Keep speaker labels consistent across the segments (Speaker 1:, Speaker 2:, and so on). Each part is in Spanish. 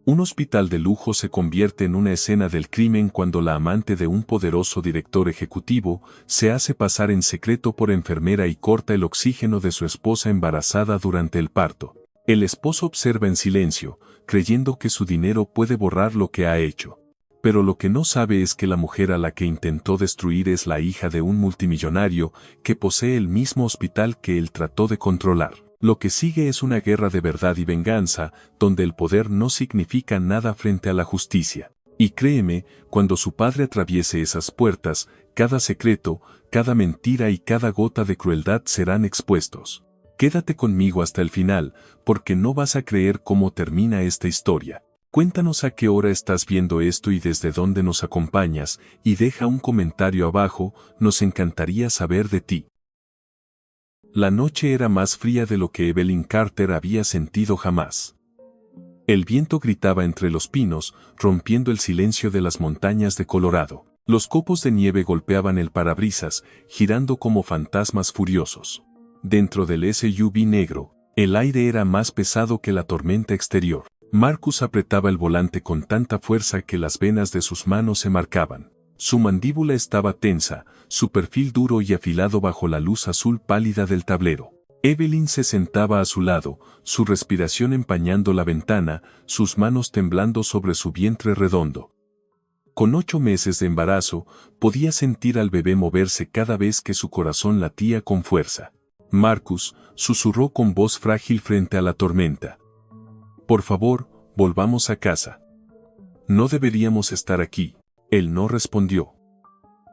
Speaker 1: Un hospital de lujo se convierte en una escena del crimen cuando la amante de un poderoso director ejecutivo se hace pasar en secreto por enfermera y corta el oxígeno de su esposa embarazada durante el parto. El esposo observa en silencio, creyendo que su dinero puede borrar lo que ha hecho. Pero lo que no sabe es que la mujer a la que intentó destruir es la hija de un multimillonario que posee el mismo hospital que él trató de controlar. Lo que sigue es una guerra de verdad y venganza, donde el poder no significa nada frente a la justicia. Y créeme, cuando su padre atraviese esas puertas, cada secreto, cada mentira y cada gota de crueldad serán expuestos. Quédate conmigo hasta el final, porque no vas a creer cómo termina esta historia. Cuéntanos a qué hora estás viendo esto y desde dónde nos acompañas, y deja un comentario abajo, nos encantaría saber de ti. La noche era más fría de lo que Evelyn Carter había sentido jamás. El viento gritaba entre los pinos, rompiendo el silencio de las montañas de Colorado. Los copos de nieve golpeaban el parabrisas, girando como fantasmas furiosos. Dentro del SUV negro, el aire era más pesado que la tormenta exterior. Marcus apretaba el volante con tanta fuerza que las venas de sus manos se marcaban. Su mandíbula estaba tensa, su perfil duro y afilado bajo la luz azul pálida del tablero. Evelyn se sentaba a su lado, su respiración empañando la ventana, sus manos temblando sobre su vientre redondo. Con 8 meses de embarazo, podía sentir al bebé moverse cada vez que su corazón latía con fuerza. Marcus susurró con voz frágil frente a la tormenta. «Por favor, volvamos a casa. No deberíamos estar aquí». Él no respondió.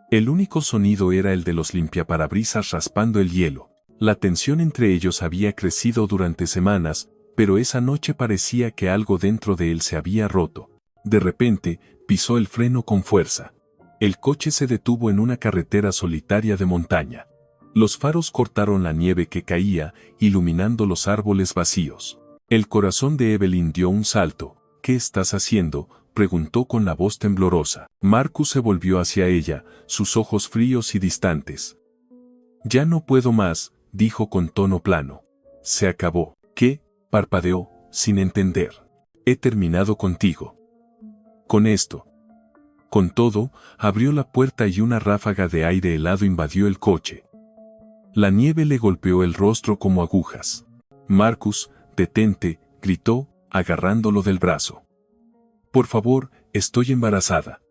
Speaker 1: El único sonido era el de los limpiaparabrisas raspando el hielo. La tensión entre ellos había crecido durante semanas, pero esa noche parecía que algo dentro de él se había roto. De repente, pisó el freno con fuerza. El coche se detuvo en una carretera solitaria de montaña. Los faros cortaron la nieve que caía, iluminando los árboles vacíos. El corazón de Evelyn dio un salto. «¿Qué estás haciendo?», preguntó con la voz temblorosa. Marcus se volvió hacia ella, sus ojos fríos y distantes. «Ya no puedo más», dijo con tono plano. «Se acabó». «¿Qué?», parpadeó, sin entender. «He terminado contigo». «Con esto». Con todo, abrió la puerta y una ráfaga de aire helado invadió el coche. La nieve le golpeó el rostro como agujas. «Marcus, detente», gritó, agarrándolo del brazo. «Por favor, estoy embarazada.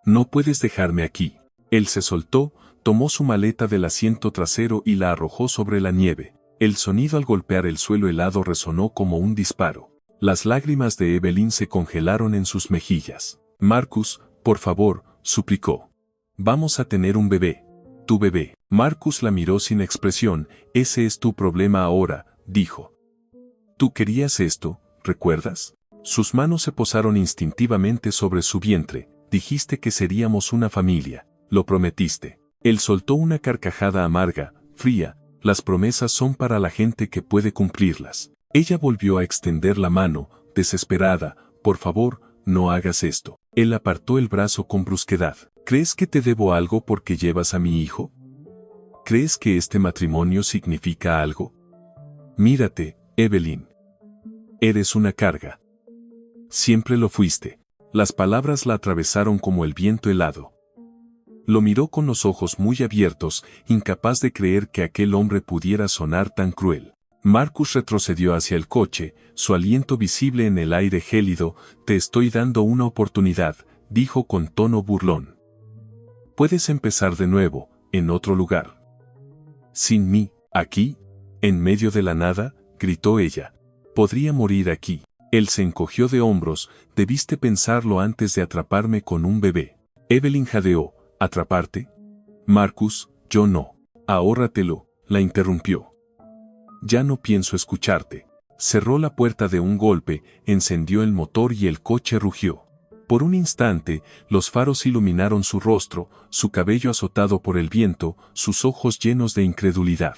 Speaker 1: No puedes dejarme aquí». Él se soltó, tomó su maleta del asiento trasero y la arrojó sobre la nieve. El sonido al golpear el suelo helado resonó como un disparo. Las lágrimas de Evelyn se congelaron en sus mejillas. «Marcus, por favor», suplicó. «Vamos a tener un bebé. Tu bebé». Marcus la miró sin expresión. «Ese es tu problema ahora», dijo. «Tú querías esto, ¿recuerdas?». Sus manos se posaron instintivamente sobre su vientre. «Dijiste que seríamos una familia. Lo prometiste». Él soltó una carcajada amarga, fría. «Las promesas son para la gente que puede cumplirlas». Ella volvió a extender la mano, desesperada. «Por favor, no hagas esto». Él apartó el brazo con brusquedad. «¿Crees que te debo algo porque llevas a mi hijo? ¿Crees que este matrimonio significa algo? Mírate, Evelyn. Eres una carga. Siempre lo fuiste». Las palabras la atravesaron como el viento helado. Lo miró con los ojos muy abiertos, incapaz de creer que aquel hombre pudiera sonar tan cruel. Marcus retrocedió hacia el coche, su aliento visible en el aire gélido. «Te estoy dando una oportunidad», dijo con tono burlón. «Puedes empezar de nuevo, en otro lugar. Sin mí, aquí, en medio de la nada», gritó ella. «Podría morir aquí». Él se encogió de hombros. «Debiste pensarlo antes de atraparme con un bebé». Evelyn jadeó. «¿Atraparte? Marcus, yo no». «Ahórratelo», la interrumpió. «Ya no pienso escucharte». Cerró la puerta de un golpe, encendió el motor y el coche rugió. Por un instante, los faros iluminaron su rostro, su cabello azotado por el viento, sus ojos llenos de incredulidad.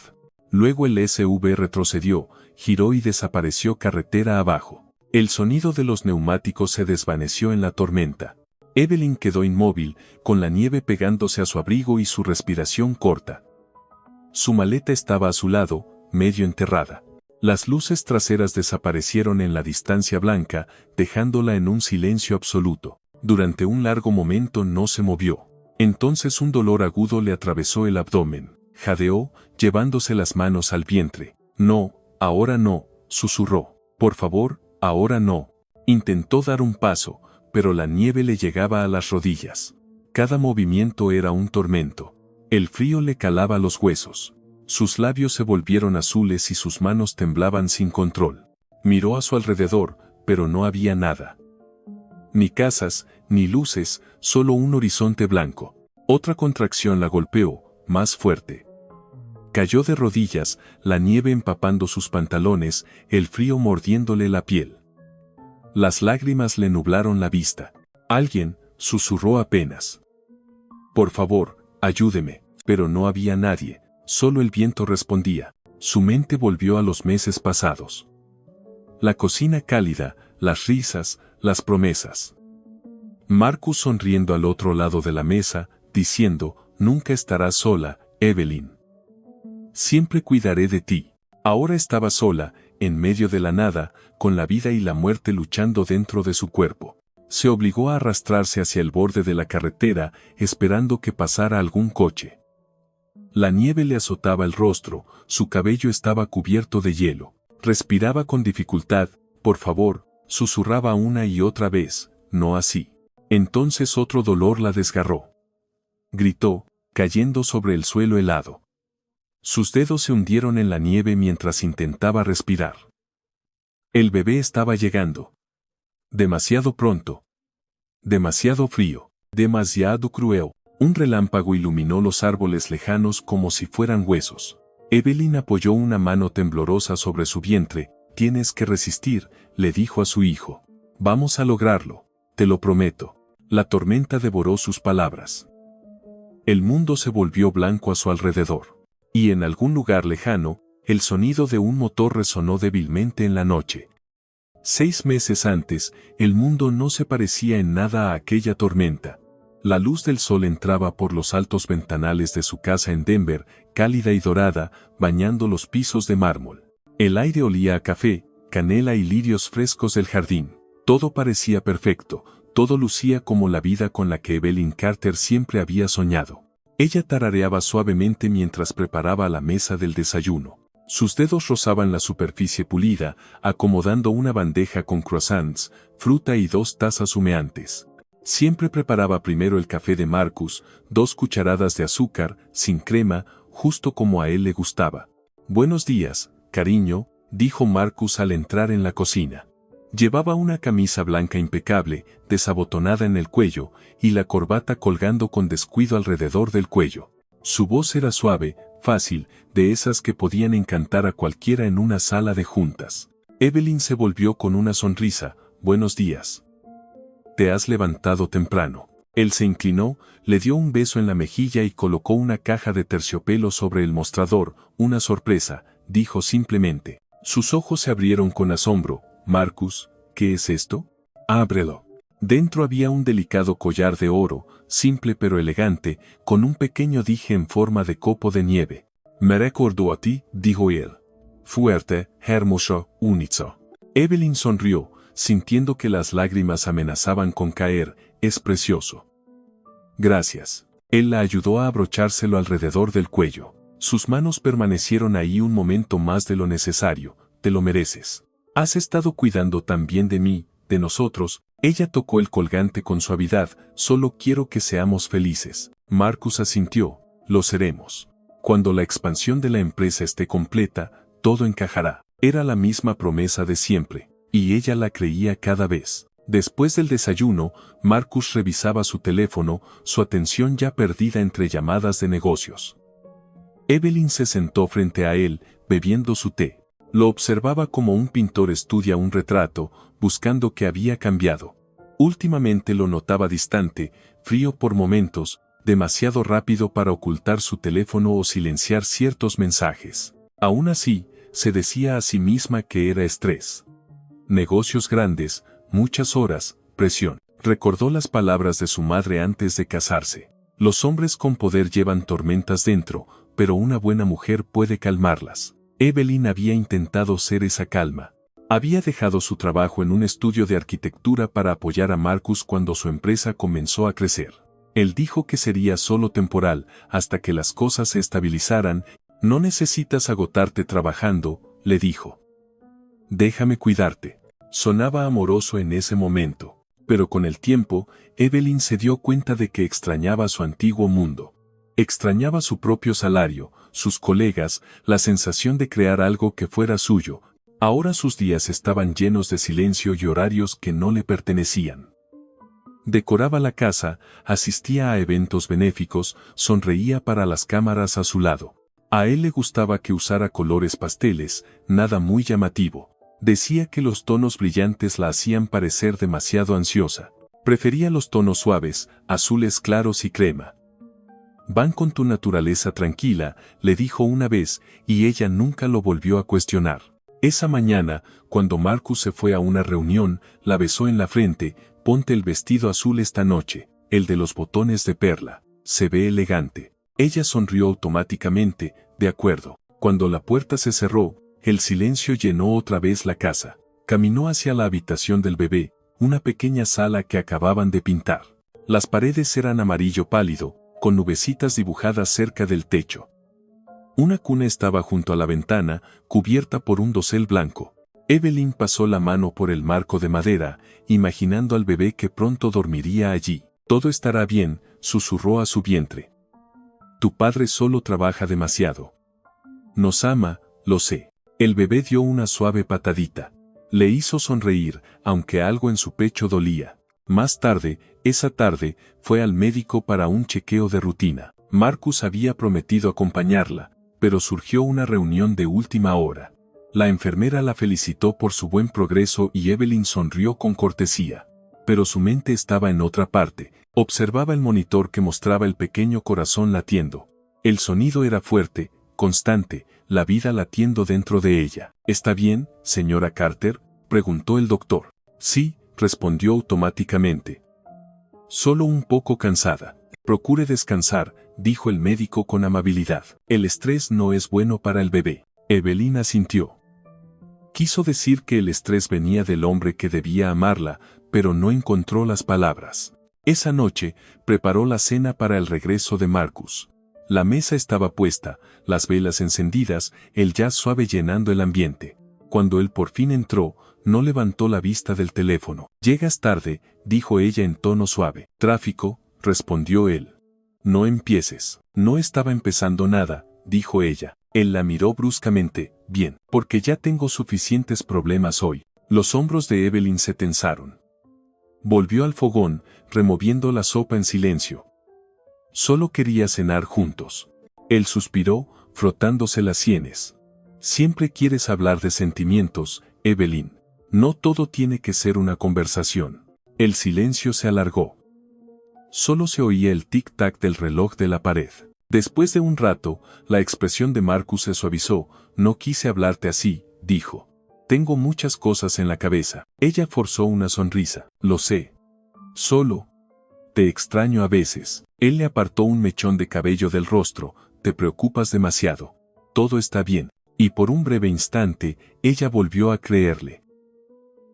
Speaker 1: Luego el SUV retrocedió, giró y desapareció carretera abajo. El sonido de los neumáticos se desvaneció en la tormenta. Evelyn quedó inmóvil, con la nieve pegándose a su abrigo y su respiración corta. Su maleta estaba a su lado, medio enterrada. Las luces traseras desaparecieron en la distancia blanca, dejándola en un silencio absoluto. Durante un largo momento no se movió. Entonces un dolor agudo le atravesó el abdomen. Jadeó, llevándose las manos al vientre. No, ahora no, susurró. Por favor, ahora no. Intentó dar un paso, pero la nieve le llegaba a las rodillas. Cada movimiento era un tormento. El frío le calaba los huesos. Sus labios se volvieron azules y sus manos temblaban sin control. Miró a su alrededor, pero no había nada. Ni casas, ni luces, solo un horizonte blanco. Otra contracción la golpeó, más fuerte. Cayó de rodillas, la nieve empapando sus pantalones, el frío mordiéndole la piel. Las lágrimas le nublaron la vista. Alguien, susurró apenas. Por favor, ayúdeme, pero no había nadie. Solo el viento respondía. Su mente volvió a los meses pasados. La cocina cálida, las risas, las promesas. Marcus sonriendo al otro lado de la mesa, diciendo, nunca estarás sola, Evelyn. Siempre cuidaré de ti. Ahora estaba sola, en medio de la nada, con la vida y la muerte luchando dentro de su cuerpo. Se obligó a arrastrarse hacia el borde de la carretera, esperando que pasara algún coche. La nieve le azotaba el rostro, su cabello estaba cubierto de hielo. Respiraba con dificultad, por favor, susurraba una y otra vez, no así. Entonces otro dolor la desgarró. Gritó, cayendo sobre el suelo helado. Sus dedos se hundieron en la nieve mientras intentaba respirar. El bebé estaba llegando. Demasiado pronto. Demasiado frío. Demasiado cruel. Un relámpago iluminó los árboles lejanos como si fueran huesos. Evelyn apoyó una mano temblorosa sobre su vientre. Tienes que resistir, le dijo a su hijo. Vamos a lograrlo, te lo prometo. La tormenta devoró sus palabras. El mundo se volvió blanco a su alrededor. Y en algún lugar lejano, el sonido de un motor resonó débilmente en la noche. 6 meses antes, el mundo no se parecía en nada a aquella tormenta. La luz del sol entraba por los altos ventanales de su casa en Denver, cálida y dorada, bañando los pisos de mármol. El aire olía a café, canela y lirios frescos del jardín. Todo parecía perfecto, todo lucía como la vida con la que Evelyn Carter siempre había soñado. Ella tarareaba suavemente mientras preparaba la mesa del desayuno. Sus dedos rozaban la superficie pulida, acomodando una bandeja con croissants, fruta y 2 tazas humeantes. Siempre preparaba primero el café de Marcus, 2 cucharadas de azúcar, sin crema, justo como a él le gustaba. Buenos días, cariño, dijo Marcus al entrar en la cocina. Llevaba una camisa blanca impecable, desabotonada en el cuello, y la corbata colgando con descuido alrededor del cuello. Su voz era suave, fácil, de esas que podían encantar a cualquiera en una sala de juntas. Evelyn se volvió con una sonrisa. Buenos días. Te has levantado temprano. Él se inclinó, le dio un beso en la mejilla y colocó una caja de terciopelo sobre el mostrador. Una sorpresa, dijo simplemente. Sus ojos se abrieron con asombro. Marcus, ¿qué es esto? Ábrelo. Dentro había un delicado collar de oro, simple pero elegante, con un pequeño dije en forma de copo de nieve. Me recordó a ti, dijo él. Fuerte, hermoso, único. Evelyn sonrió, sintiendo que las lágrimas amenazaban con caer. Es precioso. Gracias. Él la ayudó a abrochárselo alrededor del cuello. Sus manos permanecieron ahí un momento más de lo necesario. Te lo mereces. Has estado cuidando tan bien de mí, de nosotros. Ella tocó el colgante con suavidad. Solo quiero que seamos felices. Marcus asintió. Lo seremos. Cuando la expansión de la empresa esté completa, todo encajará. Era la misma promesa de siempre, y ella la creía cada vez. Después del desayuno, Marcus revisaba su teléfono, su atención ya perdida entre llamadas de negocios. Evelyn se sentó frente a él, bebiendo su té. Lo observaba como un pintor estudia un retrato, buscando qué había cambiado. Últimamente lo notaba distante, frío por momentos, demasiado rápido para ocultar su teléfono o silenciar ciertos mensajes. Aún así, se decía a sí misma que era estrés. Negocios grandes, muchas horas, presión. Recordó las palabras de su madre antes de casarse. Los hombres con poder llevan tormentas dentro, pero una buena mujer puede calmarlas. Evelyn había intentado ser esa calma. Había dejado su trabajo en un estudio de arquitectura para apoyar a Marcus cuando su empresa comenzó a crecer. Él dijo que sería solo temporal, hasta que las cosas se estabilizaran. No necesitas agotarte trabajando, le dijo. Déjame cuidarte. Sonaba amoroso en ese momento, pero con el tiempo, Evelyn se dio cuenta de que extrañaba su antiguo mundo. Extrañaba su propio salario, sus colegas, la sensación de crear algo que fuera suyo. Ahora sus días estaban llenos de silencio y horarios que no le pertenecían. Decoraba la casa, asistía a eventos benéficos, sonreía para las cámaras a su lado. A él le gustaba que usara colores pasteles, nada muy llamativo. Decía que los tonos brillantes la hacían parecer demasiado ansiosa. Prefería los tonos suaves, azules claros y crema. Van con tu naturaleza tranquila, le dijo una vez, y ella nunca lo volvió a cuestionar. Esa mañana, cuando Marcus se fue a una reunión, la besó en la frente. Ponte el vestido azul esta noche, el de los botones de perla. Se ve elegante. Ella sonrió automáticamente, de acuerdo. Cuando la puerta se cerró, el silencio llenó otra vez la casa. Caminó hacia la habitación del bebé, una pequeña sala que acababan de pintar. Las paredes eran amarillo pálido, con nubecitas dibujadas cerca del techo. Una cuna estaba junto a la ventana, cubierta por un dosel blanco. Evelyn pasó la mano por el marco de madera, imaginando al bebé que pronto dormiría allí. Todo estará bien, susurró a su vientre. Tu padre solo trabaja demasiado. Nos ama, lo sé. El bebé dio una suave patadita. Le hizo sonreír, aunque algo en su pecho dolía. Más tarde, esa tarde, fue al médico para un chequeo de rutina. Marcus había prometido acompañarla, pero surgió una reunión de última hora. La enfermera la felicitó por su buen progreso y Evelyn sonrió con cortesía. Pero su mente estaba en otra parte. Observaba el monitor que mostraba el pequeño corazón latiendo. El sonido era fuerte, constante, la vida latiendo dentro de ella. ¿Está bien, señora Carter?, preguntó el doctor. Sí, respondió automáticamente. Solo un poco cansada. Procure descansar, dijo el médico con amabilidad. El estrés no es bueno para el bebé. Evelyn asintió. Quiso decir que el estrés venía del hombre que debía amarla, pero no encontró las palabras. Esa noche, preparó la cena para el regreso de Marcus. La mesa estaba puesta, las velas encendidas, el jazz suave llenando el ambiente. Cuando él por fin entró, no levantó la vista del teléfono. Llegas tarde, dijo ella en tono suave. Tráfico, respondió él. No empieces. No estaba empezando nada, dijo ella. Él la miró bruscamente. Bien, porque ya tengo suficientes problemas hoy. Los hombros de Evelyn se tensaron. Volvió al fogón, removiendo la sopa en silencio. Solo quería cenar juntos. Él suspiró, frotándose las sienes. Siempre quieres hablar de sentimientos, Evelyn. No todo tiene que ser una conversación. El silencio se alargó. Solo se oía el tic-tac del reloj de la pared. Después de un rato, la expresión de Marcus se suavizó. No quise hablarte así, dijo. Tengo muchas cosas en la cabeza. Ella forzó una sonrisa. Lo sé. Solo. Te extraño a veces. Él le apartó un mechón de cabello del rostro. Te preocupas demasiado. Todo está bien. Y por un breve instante, ella volvió a creerle.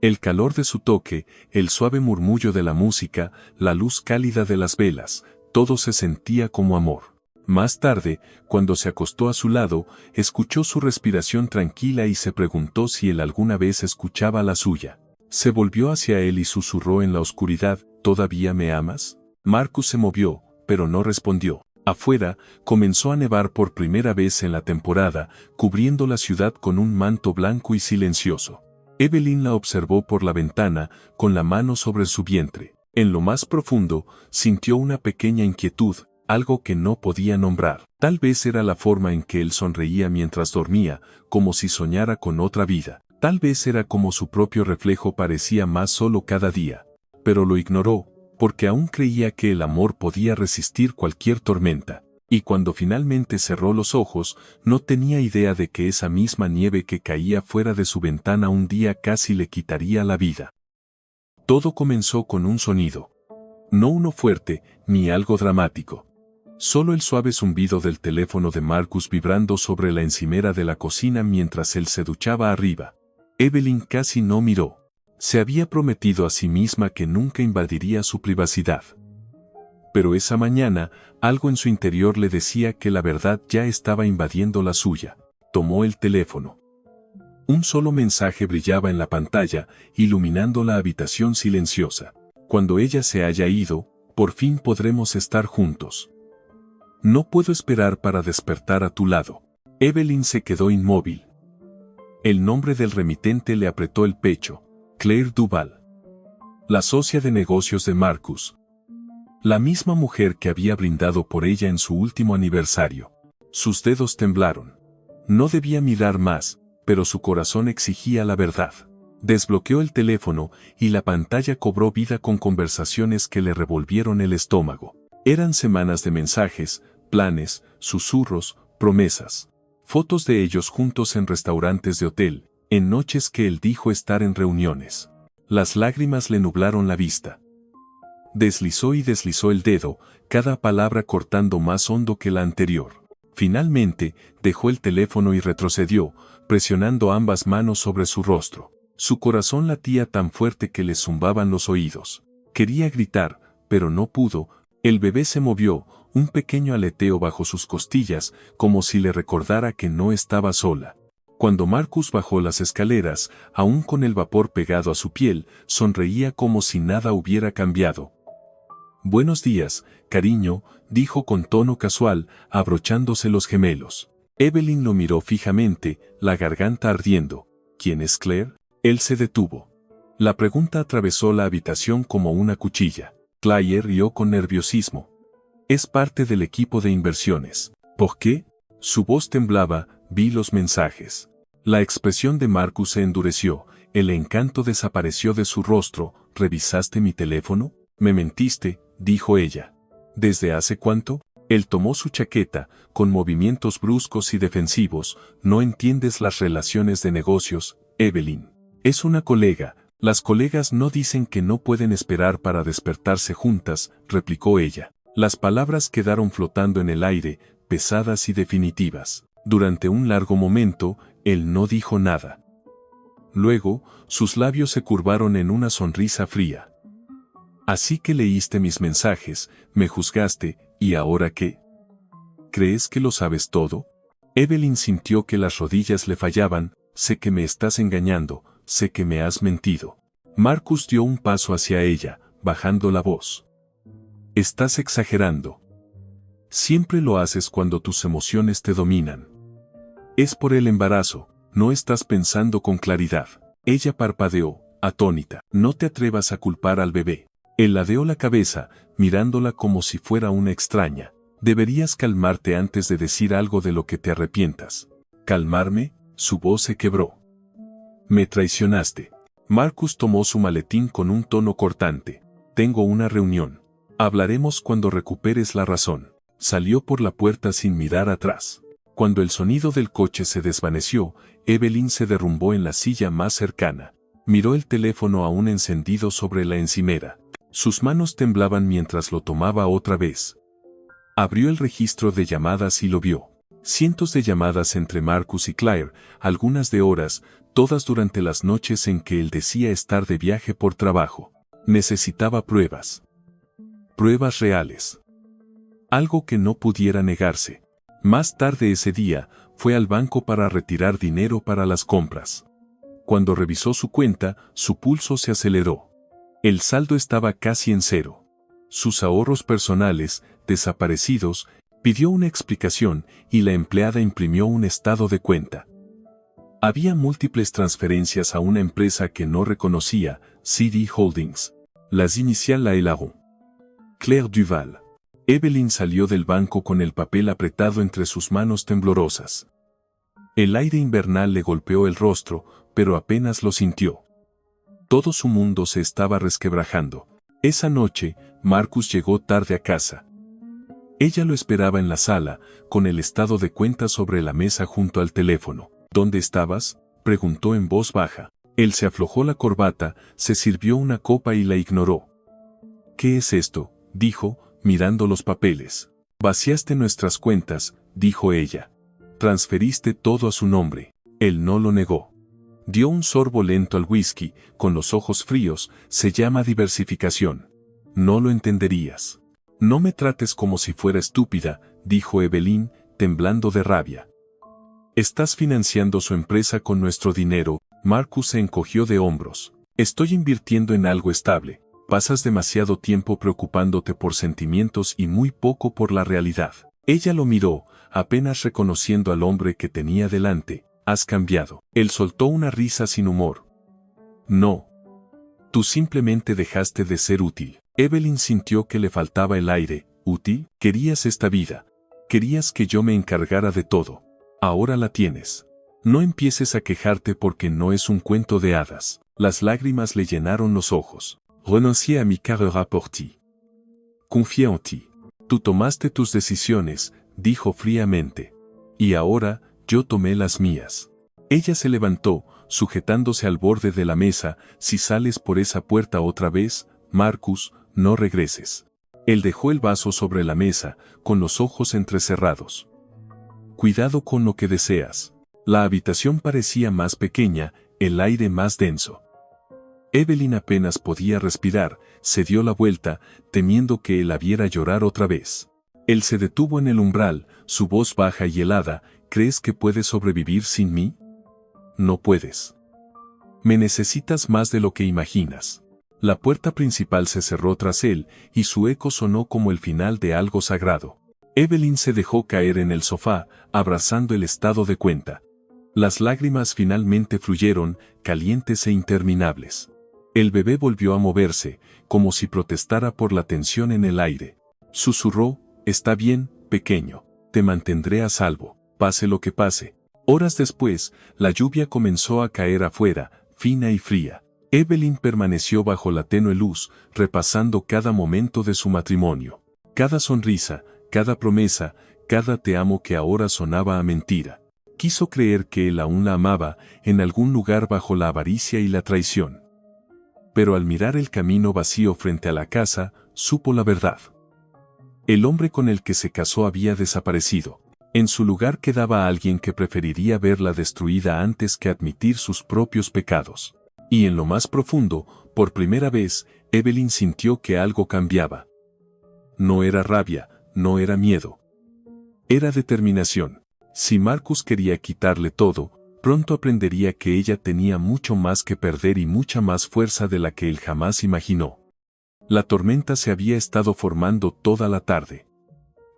Speaker 1: El calor de su toque, el suave murmullo de la música, la luz cálida de las velas, todo se sentía como amor. Más tarde, cuando se acostó a su lado, escuchó su respiración tranquila y se preguntó si él alguna vez escuchaba la suya. Se volvió hacia él y susurró en la oscuridad, ¿todavía me amas? Marcus se movió, pero no respondió. Afuera, comenzó a nevar por primera vez en la temporada, cubriendo la ciudad con un manto blanco y silencioso. Evelyn la observó por la ventana, con la mano sobre su vientre. En lo más profundo, sintió una pequeña inquietud, algo que no podía nombrar. Tal vez era la forma en que él sonreía mientras dormía, como si soñara con otra vida. Tal vez era como su propio reflejo parecía más solo cada día. Pero lo ignoró, porque aún creía que el amor podía resistir cualquier tormenta. Y cuando finalmente cerró los ojos, no tenía idea de que esa misma nieve que caía fuera de su ventana un día casi le quitaría la vida. Todo comenzó con un sonido. No uno fuerte, ni algo dramático. Solo el suave zumbido del teléfono de Marcus vibrando sobre la encimera de la cocina mientras él se duchaba arriba. Evelyn casi no miró. Se había prometido a sí misma que nunca invadiría su privacidad. Pero esa mañana, algo en su interior le decía que la verdad ya estaba invadiendo la suya. Tomó el teléfono. Un solo mensaje brillaba en la pantalla, iluminando la habitación silenciosa. Cuando ella se haya ido, por fin podremos estar juntos. No puedo esperar para despertar a tu lado. Evelyn se quedó inmóvil. El nombre del remitente le apretó el pecho. Claire Duval. La socia de negocios de Marcus. La misma mujer que había brindado por ella en su último aniversario. Sus dedos temblaron. No debía mirar más, pero su corazón exigía la verdad. Desbloqueó el teléfono y la pantalla cobró vida con conversaciones que le revolvieron el estómago. Eran semanas de mensajes, planes, susurros, promesas. Fotos de ellos juntos en restaurantes de hotel, en noches que él dijo estar en reuniones. Las lágrimas le nublaron la vista. Deslizó y deslizó el dedo, cada palabra cortando más hondo que la anterior. Finalmente, dejó el teléfono y retrocedió, presionando ambas manos sobre su rostro. Su corazón latía tan fuerte que le zumbaban los oídos. Quería gritar, pero no pudo. El bebé se movió, un pequeño aleteo bajo sus costillas, como si le recordara que no estaba sola. Cuando Marcus bajó las escaleras, aún con el vapor pegado a su piel, sonreía como si nada hubiera cambiado. «Buenos días, cariño», dijo con tono casual, abrochándose los gemelos. Evelyn lo miró fijamente, la garganta ardiendo. «¿Quién es Claire?». Él se detuvo. La pregunta atravesó la habitación como una cuchilla. Claire rió con nerviosismo. «Es parte del equipo de inversiones». «¿Por qué?». Su voz temblaba, vi los mensajes. La expresión de Marcus se endureció, el encanto desapareció de su rostro. «¿Revisaste mi teléfono?». «Me mentiste», dijo ella. «¿Desde hace cuánto?». Él tomó su chaqueta, con movimientos bruscos y defensivos. «No entiendes las relaciones de negocios, Evelyn. Es una colega. Las colegas no dicen que no pueden esperar para despertarse juntas», replicó ella. Las palabras quedaron flotando en el aire, pesadas y definitivas. Durante un largo momento, él no dijo nada. Luego, sus labios se curvaron en una sonrisa fría. «Así que leíste mis mensajes, me juzgaste, ¿y ahora qué? ¿Crees que lo sabes todo?». Evelyn sintió que las rodillas le fallaban. «Sé que me estás engañando, sé que me has mentido». Marcus dio un paso hacia ella, bajando la voz. «Estás exagerando. Siempre lo haces cuando tus emociones te dominan. Es por el embarazo, no estás pensando con claridad». Ella parpadeó, atónita. «No te atrevas a culpar al bebé». Él ladeó la cabeza, mirándola como si fuera una extraña. «Deberías calmarte antes de decir algo de lo que te arrepientas». «¿Calmarme?». Su voz se quebró. «Me traicionaste». Marcus tomó su maletín con un tono cortante. «Tengo una reunión. Hablaremos cuando recuperes la razón». Salió por la puerta sin mirar atrás. Cuando el sonido del coche se desvaneció, Evelyn se derrumbó en la silla más cercana. Miró el teléfono aún encendido sobre la encimera. Sus manos temblaban mientras lo tomaba otra vez. Abrió el registro de llamadas y lo vio. Cientos de llamadas entre Marcus y Claire, algunas de horas, todas durante las noches en que él decía estar de viaje por trabajo. Necesitaba pruebas. Pruebas reales. Algo que no pudiera negarse. Más tarde ese día, fue al banco para retirar dinero para las compras. Cuando revisó su cuenta, su pulso se aceleró. El saldo estaba casi en cero. Sus ahorros personales, desaparecidos. Pidió una explicación y la empleada imprimió un estado de cuenta. Había múltiples transferencias a una empresa que no reconocía, CD Holdings. Las iniciales la Elaron. Claire Duval. Evelyn salió del banco con el papel apretado entre sus manos temblorosas. El aire invernal le golpeó el rostro, pero apenas lo sintió. Todo su mundo se estaba resquebrajando. Esa noche, Marcus llegó tarde a casa. Ella lo esperaba en la sala, con el estado de cuenta sobre la mesa junto al teléfono. «¿Dónde estabas?», preguntó en voz baja. Él se aflojó la corbata, se sirvió una copa y la ignoró. «¿Qué es esto?», dijo, mirando los papeles. Vaciaste nuestras cuentas, dijo ella. Transferiste todo a su nombre. Él no lo negó. Dio un sorbo lento al whisky, con los ojos fríos. Se llama diversificación. No lo entenderías. No me trates como si fuera estúpida, dijo Evelyn, temblando de rabia. Estás financiando su empresa con nuestro dinero. Marcus se encogió de hombros. Estoy invirtiendo en algo estable. Pasas demasiado tiempo preocupándote por sentimientos y muy poco por la realidad. Ella lo miró, apenas reconociendo al hombre que tenía delante. Has cambiado. Él soltó una risa sin humor. No. Tú simplemente dejaste de ser útil. Evelyn sintió que le faltaba el aire. ¿Útil? Querías esta vida. Querías que yo me encargara de todo. Ahora la tienes. No empieces a quejarte porque no es un cuento de hadas. Las lágrimas le llenaron los ojos. Renuncié a mi carrera por ti. Confié en ti. Tú tomaste tus decisiones, dijo fríamente. Y ahora, yo tomé las mías. Ella se levantó, sujetándose al borde de la mesa. Si sales por esa puerta otra vez, Marcus, no regreses. Él dejó el vaso sobre la mesa, con los ojos entrecerrados. Cuidado con lo que deseas. La habitación parecía más pequeña, el aire más denso. Evelyn apenas podía respirar, se dio la vuelta, temiendo que él la viera llorar otra vez. Él se detuvo en el umbral, su voz baja y helada. ¿Crees que puedes sobrevivir sin mí? No puedes. Me necesitas más de lo que imaginas. La puerta principal se cerró tras él, y su eco sonó como el final de algo sagrado. Evelyn se dejó caer en el sofá, abrazando el estado de cuenta. Las lágrimas finalmente fluyeron, calientes e interminables. El bebé volvió a moverse, como si protestara por la tensión en el aire. Susurró, está bien, pequeño, te mantendré a salvo, pase lo que pase. Horas después, la lluvia comenzó a caer afuera, fina y fría. Evelyn permaneció bajo la tenue luz, repasando cada momento de su matrimonio. Cada sonrisa, cada promesa, cada te amo que ahora sonaba a mentira. Quiso creer que él aún la amaba, en algún lugar bajo la avaricia y la traición. Pero al mirar el camino vacío frente a la casa, supo la verdad. El hombre con el que se casó había desaparecido. En su lugar quedaba alguien que preferiría verla destruida antes que admitir sus propios pecados. Y en lo más profundo, por primera vez, Evelyn sintió que algo cambiaba. No era rabia, no era miedo. Era determinación. Si Marcus quería quitarle todo, pronto aprendería que ella tenía mucho más que perder y mucha más fuerza de la que él jamás imaginó. La tormenta se había estado formando toda la tarde.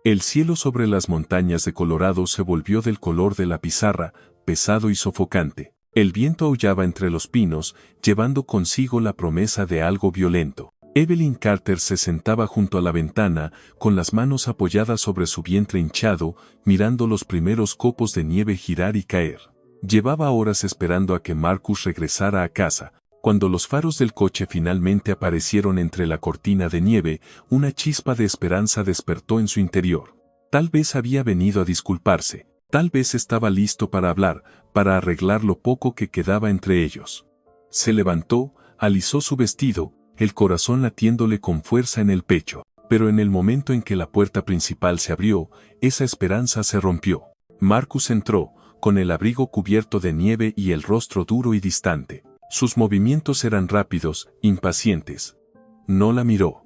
Speaker 1: El cielo sobre las montañas de Colorado se volvió del color de la pizarra, pesado y sofocante. El viento aullaba entre los pinos, llevando consigo la promesa de algo violento. Evelyn Carter se sentaba junto a la ventana, con las manos apoyadas sobre su vientre hinchado, mirando los primeros copos de nieve girar y caer. Llevaba horas esperando a que Marcus regresara a casa. Cuando los faros del coche finalmente aparecieron entre la cortina de nieve, una chispa de esperanza despertó en su interior. Tal vez había venido a disculparse, tal vez estaba listo para hablar, para arreglar lo poco que quedaba entre ellos. Se levantó, alisó su vestido, el corazón latiéndole con fuerza en el pecho, pero en el momento en que la puerta principal se abrió, esa esperanza se rompió. Marcus entró, con el abrigo cubierto de nieve y el rostro duro y distante. Sus movimientos eran rápidos, impacientes. No la miró.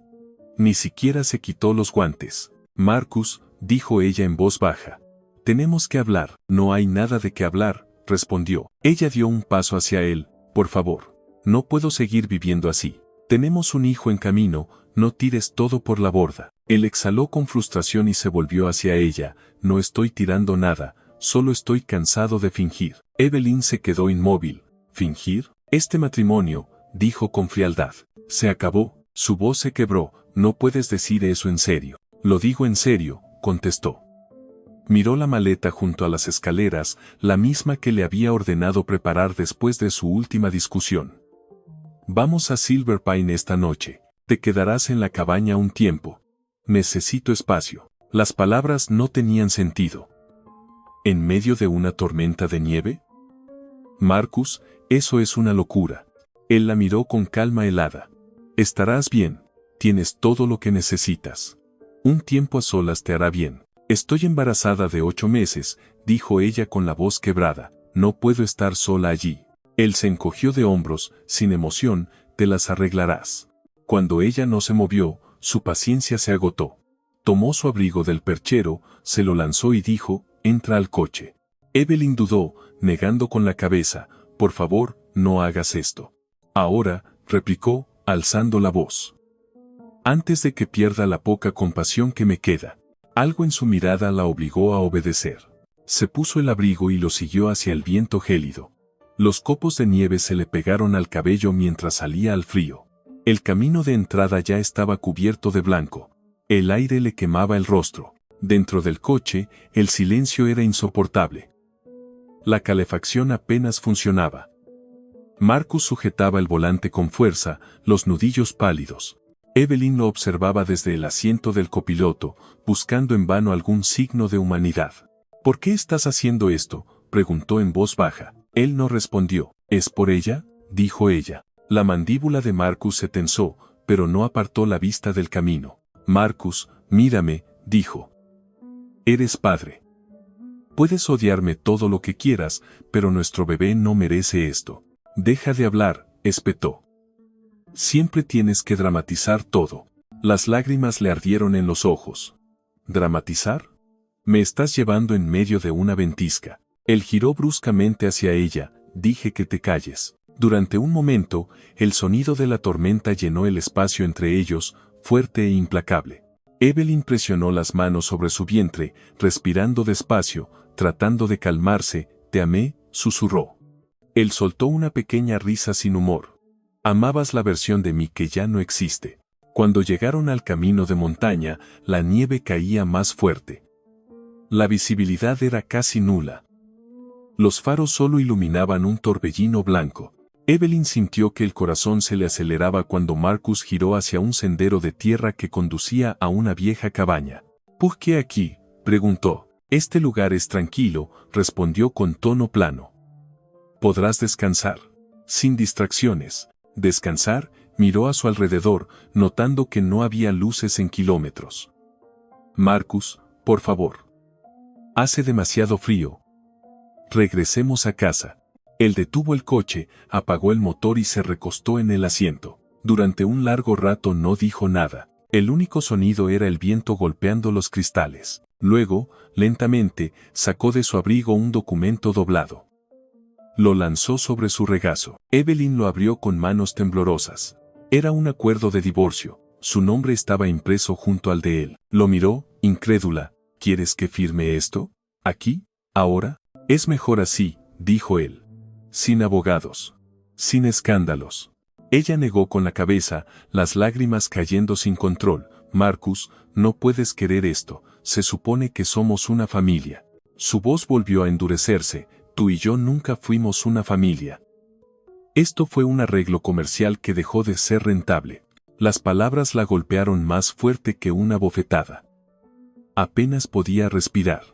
Speaker 1: Ni siquiera se quitó los guantes. Marcus, dijo ella en voz baja. Tenemos que hablar. No hay nada de qué hablar, respondió. Ella dio un paso hacia él. Por favor. No puedo seguir viviendo así. Tenemos un hijo en camino, no tires todo por la borda. Él exhaló con frustración y se volvió hacia ella. No estoy tirando nada. Solo estoy cansado de fingir. Evelyn se quedó inmóvil. ¿Fingir? Este matrimonio, dijo con frialdad, se acabó. Su voz se quebró. No puedes decir eso en serio. Lo digo en serio, contestó. Miró la maleta junto a las escaleras, la misma que le había ordenado preparar después de su última discusión. Vamos a Silver Pine esta noche. Te quedarás en la cabaña un tiempo. Necesito espacio. Las palabras no tenían sentido. ¿En medio de una tormenta de nieve? Marcus, eso es una locura. Él la miró con calma helada. Estarás bien. Tienes todo lo que necesitas. Un tiempo a solas te hará bien. Estoy embarazada de 8 meses, dijo ella con la voz quebrada. No puedo estar sola allí. Él se encogió de hombros, sin emoción, te las arreglarás. Cuando ella no se movió, su paciencia se agotó. Tomó su abrigo del perchero, se lo lanzó y dijo, entra al coche. Evelyn dudó, negando con la cabeza, por favor, no hagas esto. Ahora, replicó, alzando la voz. Antes de que pierda la poca compasión que me queda. Algo en su mirada la obligó a obedecer. Se puso el abrigo y lo siguió hacia el viento gélido. Los copos de nieve se le pegaron al cabello mientras salía al frío. El camino de entrada ya estaba cubierto de blanco. El aire le quemaba el rostro. Dentro del coche, el silencio era insoportable. La calefacción apenas funcionaba. Marcus sujetaba el volante con fuerza, los nudillos pálidos. Evelyn lo observaba desde el asiento del copiloto, buscando en vano algún signo de humanidad. ¿Por qué estás haciendo esto?, preguntó en voz baja. Él no respondió. ¿Es por ella?, dijo ella. La mandíbula de Marcus se tensó, pero no apartó la vista del camino. Marcus, mírame, dijo. Eres padre. Puedes odiarme todo lo que quieras, pero nuestro bebé no merece esto. Deja de hablar, espetó. Siempre tienes que dramatizar todo. Las lágrimas le ardieron en los ojos. ¿Dramatizar? Me estás llevando en medio de una ventisca. Él giró bruscamente hacia ella. Dije que te calles. Durante un momento, el sonido de la tormenta llenó el espacio entre ellos, fuerte e implacable. Evelyn presionó las manos sobre su vientre, respirando despacio, tratando de calmarse. Te amé, susurró. Él soltó una pequeña risa sin humor. Amabas la versión de mí que ya no existe. Cuando llegaron al camino de montaña, la nieve caía más fuerte. La visibilidad era casi nula. Los faros solo iluminaban un torbellino blanco. Evelyn sintió que el corazón se le aceleraba cuando Marcus giró hacia un sendero de tierra que conducía a una vieja cabaña. ¿Por qué aquí?, preguntó. Este lugar es tranquilo, respondió con tono plano. Podrás descansar. Sin distracciones. Descansar, miró a su alrededor, notando que no había luces en kilómetros. Marcus, por favor. Hace demasiado frío. Regresemos a casa. Él detuvo el coche, apagó el motor y se recostó en el asiento. Durante un largo rato no dijo nada. El único sonido era el viento golpeando los cristales. Luego, lentamente, sacó de su abrigo un documento doblado. Lo lanzó sobre su regazo. Evelyn lo abrió con manos temblorosas. Era un acuerdo de divorcio. Su nombre estaba impreso junto al de él. Lo miró, incrédula. ¿Quieres que firme esto? ¿Aquí? ¿Ahora? Es mejor así, dijo él. Sin abogados. Sin escándalos. Ella negó con la cabeza, las lágrimas cayendo sin control. Marcus, no puedes querer esto. Se supone que somos una familia. Su voz volvió a endurecerse. Tú y yo nunca fuimos una familia. Esto fue un arreglo comercial que dejó de ser rentable. Las palabras la golpearon más fuerte que una bofetada. Apenas podía respirar.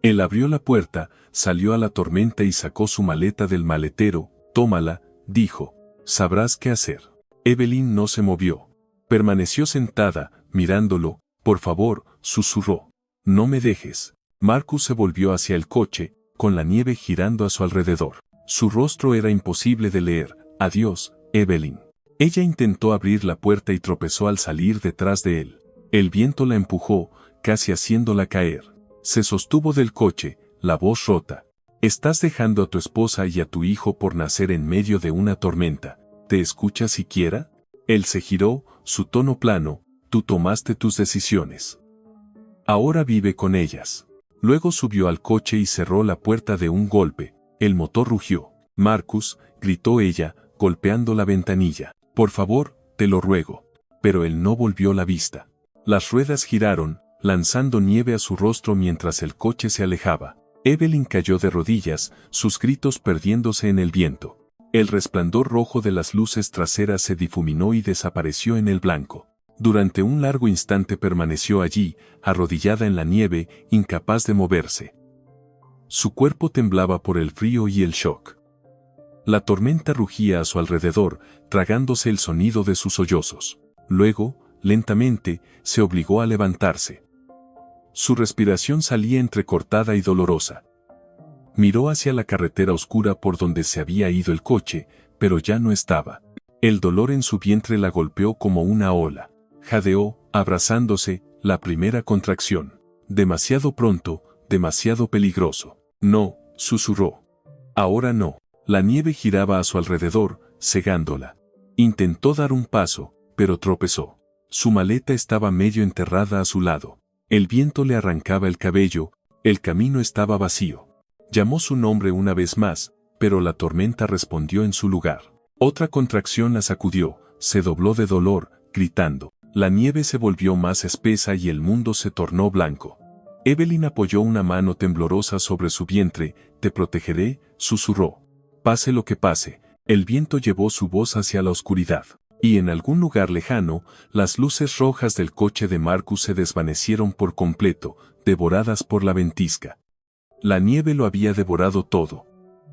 Speaker 1: Él abrió la puerta, salió a la tormenta y sacó su maleta del maletero. Tómala, dijo. Sabrás qué hacer. Evelyn no se movió. Permaneció sentada, mirándolo. Por favor, susurró. No me dejes. Marcus se volvió hacia el coche, con la nieve girando a su alrededor. Su rostro era imposible de leer. Adiós, Evelyn. Ella intentó abrir la puerta y tropezó al salir detrás de él. El viento la empujó, casi haciéndola caer. Se sostuvo del coche, la voz rota. Estás dejando a tu esposa y a tu hijo por nacer en medio de una tormenta. ¿Te escuchas siquiera? Él se giró, su tono plano. Tú tomaste tus decisiones. Ahora vive con ellas. Luego subió al coche y cerró la puerta de un golpe. El motor rugió. Marcus, gritó ella, golpeando la ventanilla. Por favor, te lo ruego. Pero él no volvió la vista. Las ruedas giraron, lanzando nieve a su rostro mientras el coche se alejaba. Evelyn cayó de rodillas, sus gritos perdiéndose en el viento. El resplandor rojo de las luces traseras se difuminó y desapareció en el blanco. Durante un largo instante permaneció allí, arrodillada en la nieve, incapaz de moverse. Su cuerpo temblaba por el frío y el shock. La tormenta rugía a su alrededor, tragándose el sonido de sus sollozos. Luego, lentamente, se obligó a levantarse. Su respiración salía entrecortada y dolorosa. Miró hacia la carretera oscura por donde se había ido el coche, pero ya no estaba. El dolor en su vientre la golpeó como una ola. Jadeó, abrazándose, la primera contracción. Demasiado pronto, demasiado peligroso. No, susurró. Ahora no. La nieve giraba a su alrededor, cegándola. Intentó dar un paso, pero tropezó. Su maleta estaba medio enterrada a su lado. El viento le arrancaba el cabello, el camino estaba vacío. Llamó su nombre una vez más, pero la tormenta respondió en su lugar. Otra contracción la sacudió, se dobló de dolor, gritando. La nieve se volvió más espesa y el mundo se tornó blanco. Evelyn apoyó una mano temblorosa sobre su vientre. Te protegeré, susurró. Pase lo que pase, el viento llevó su voz hacia la oscuridad. Y en algún lugar lejano, las luces rojas del coche de Marcus se desvanecieron por completo, devoradas por la ventisca. La nieve lo había devorado todo.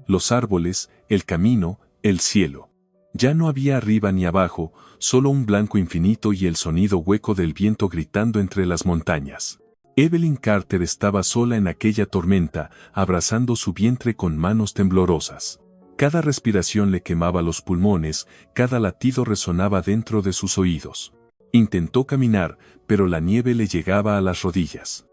Speaker 1: Los árboles, el camino, el cielo. Ya no había arriba ni abajo, solo un blanco infinito y el sonido hueco del viento gritando entre las montañas. Evelyn Carter estaba sola en aquella tormenta, abrazando su vientre con manos temblorosas. Cada respiración le quemaba los pulmones, cada latido resonaba dentro de sus oídos. Intentó caminar, pero la nieve le llegaba a las rodillas.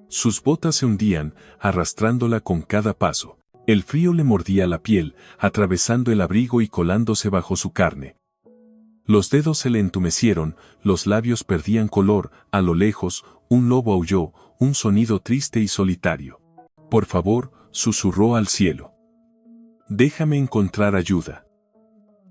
Speaker 1: Sus botas se hundían, arrastrándola con cada paso. El frío le mordía la piel, atravesando el abrigo y colándose bajo su carne. Los dedos se le entumecieron, los labios perdían color, a lo lejos, un lobo aulló, un sonido triste y solitario. Por favor, susurró al cielo. Déjame encontrar ayuda.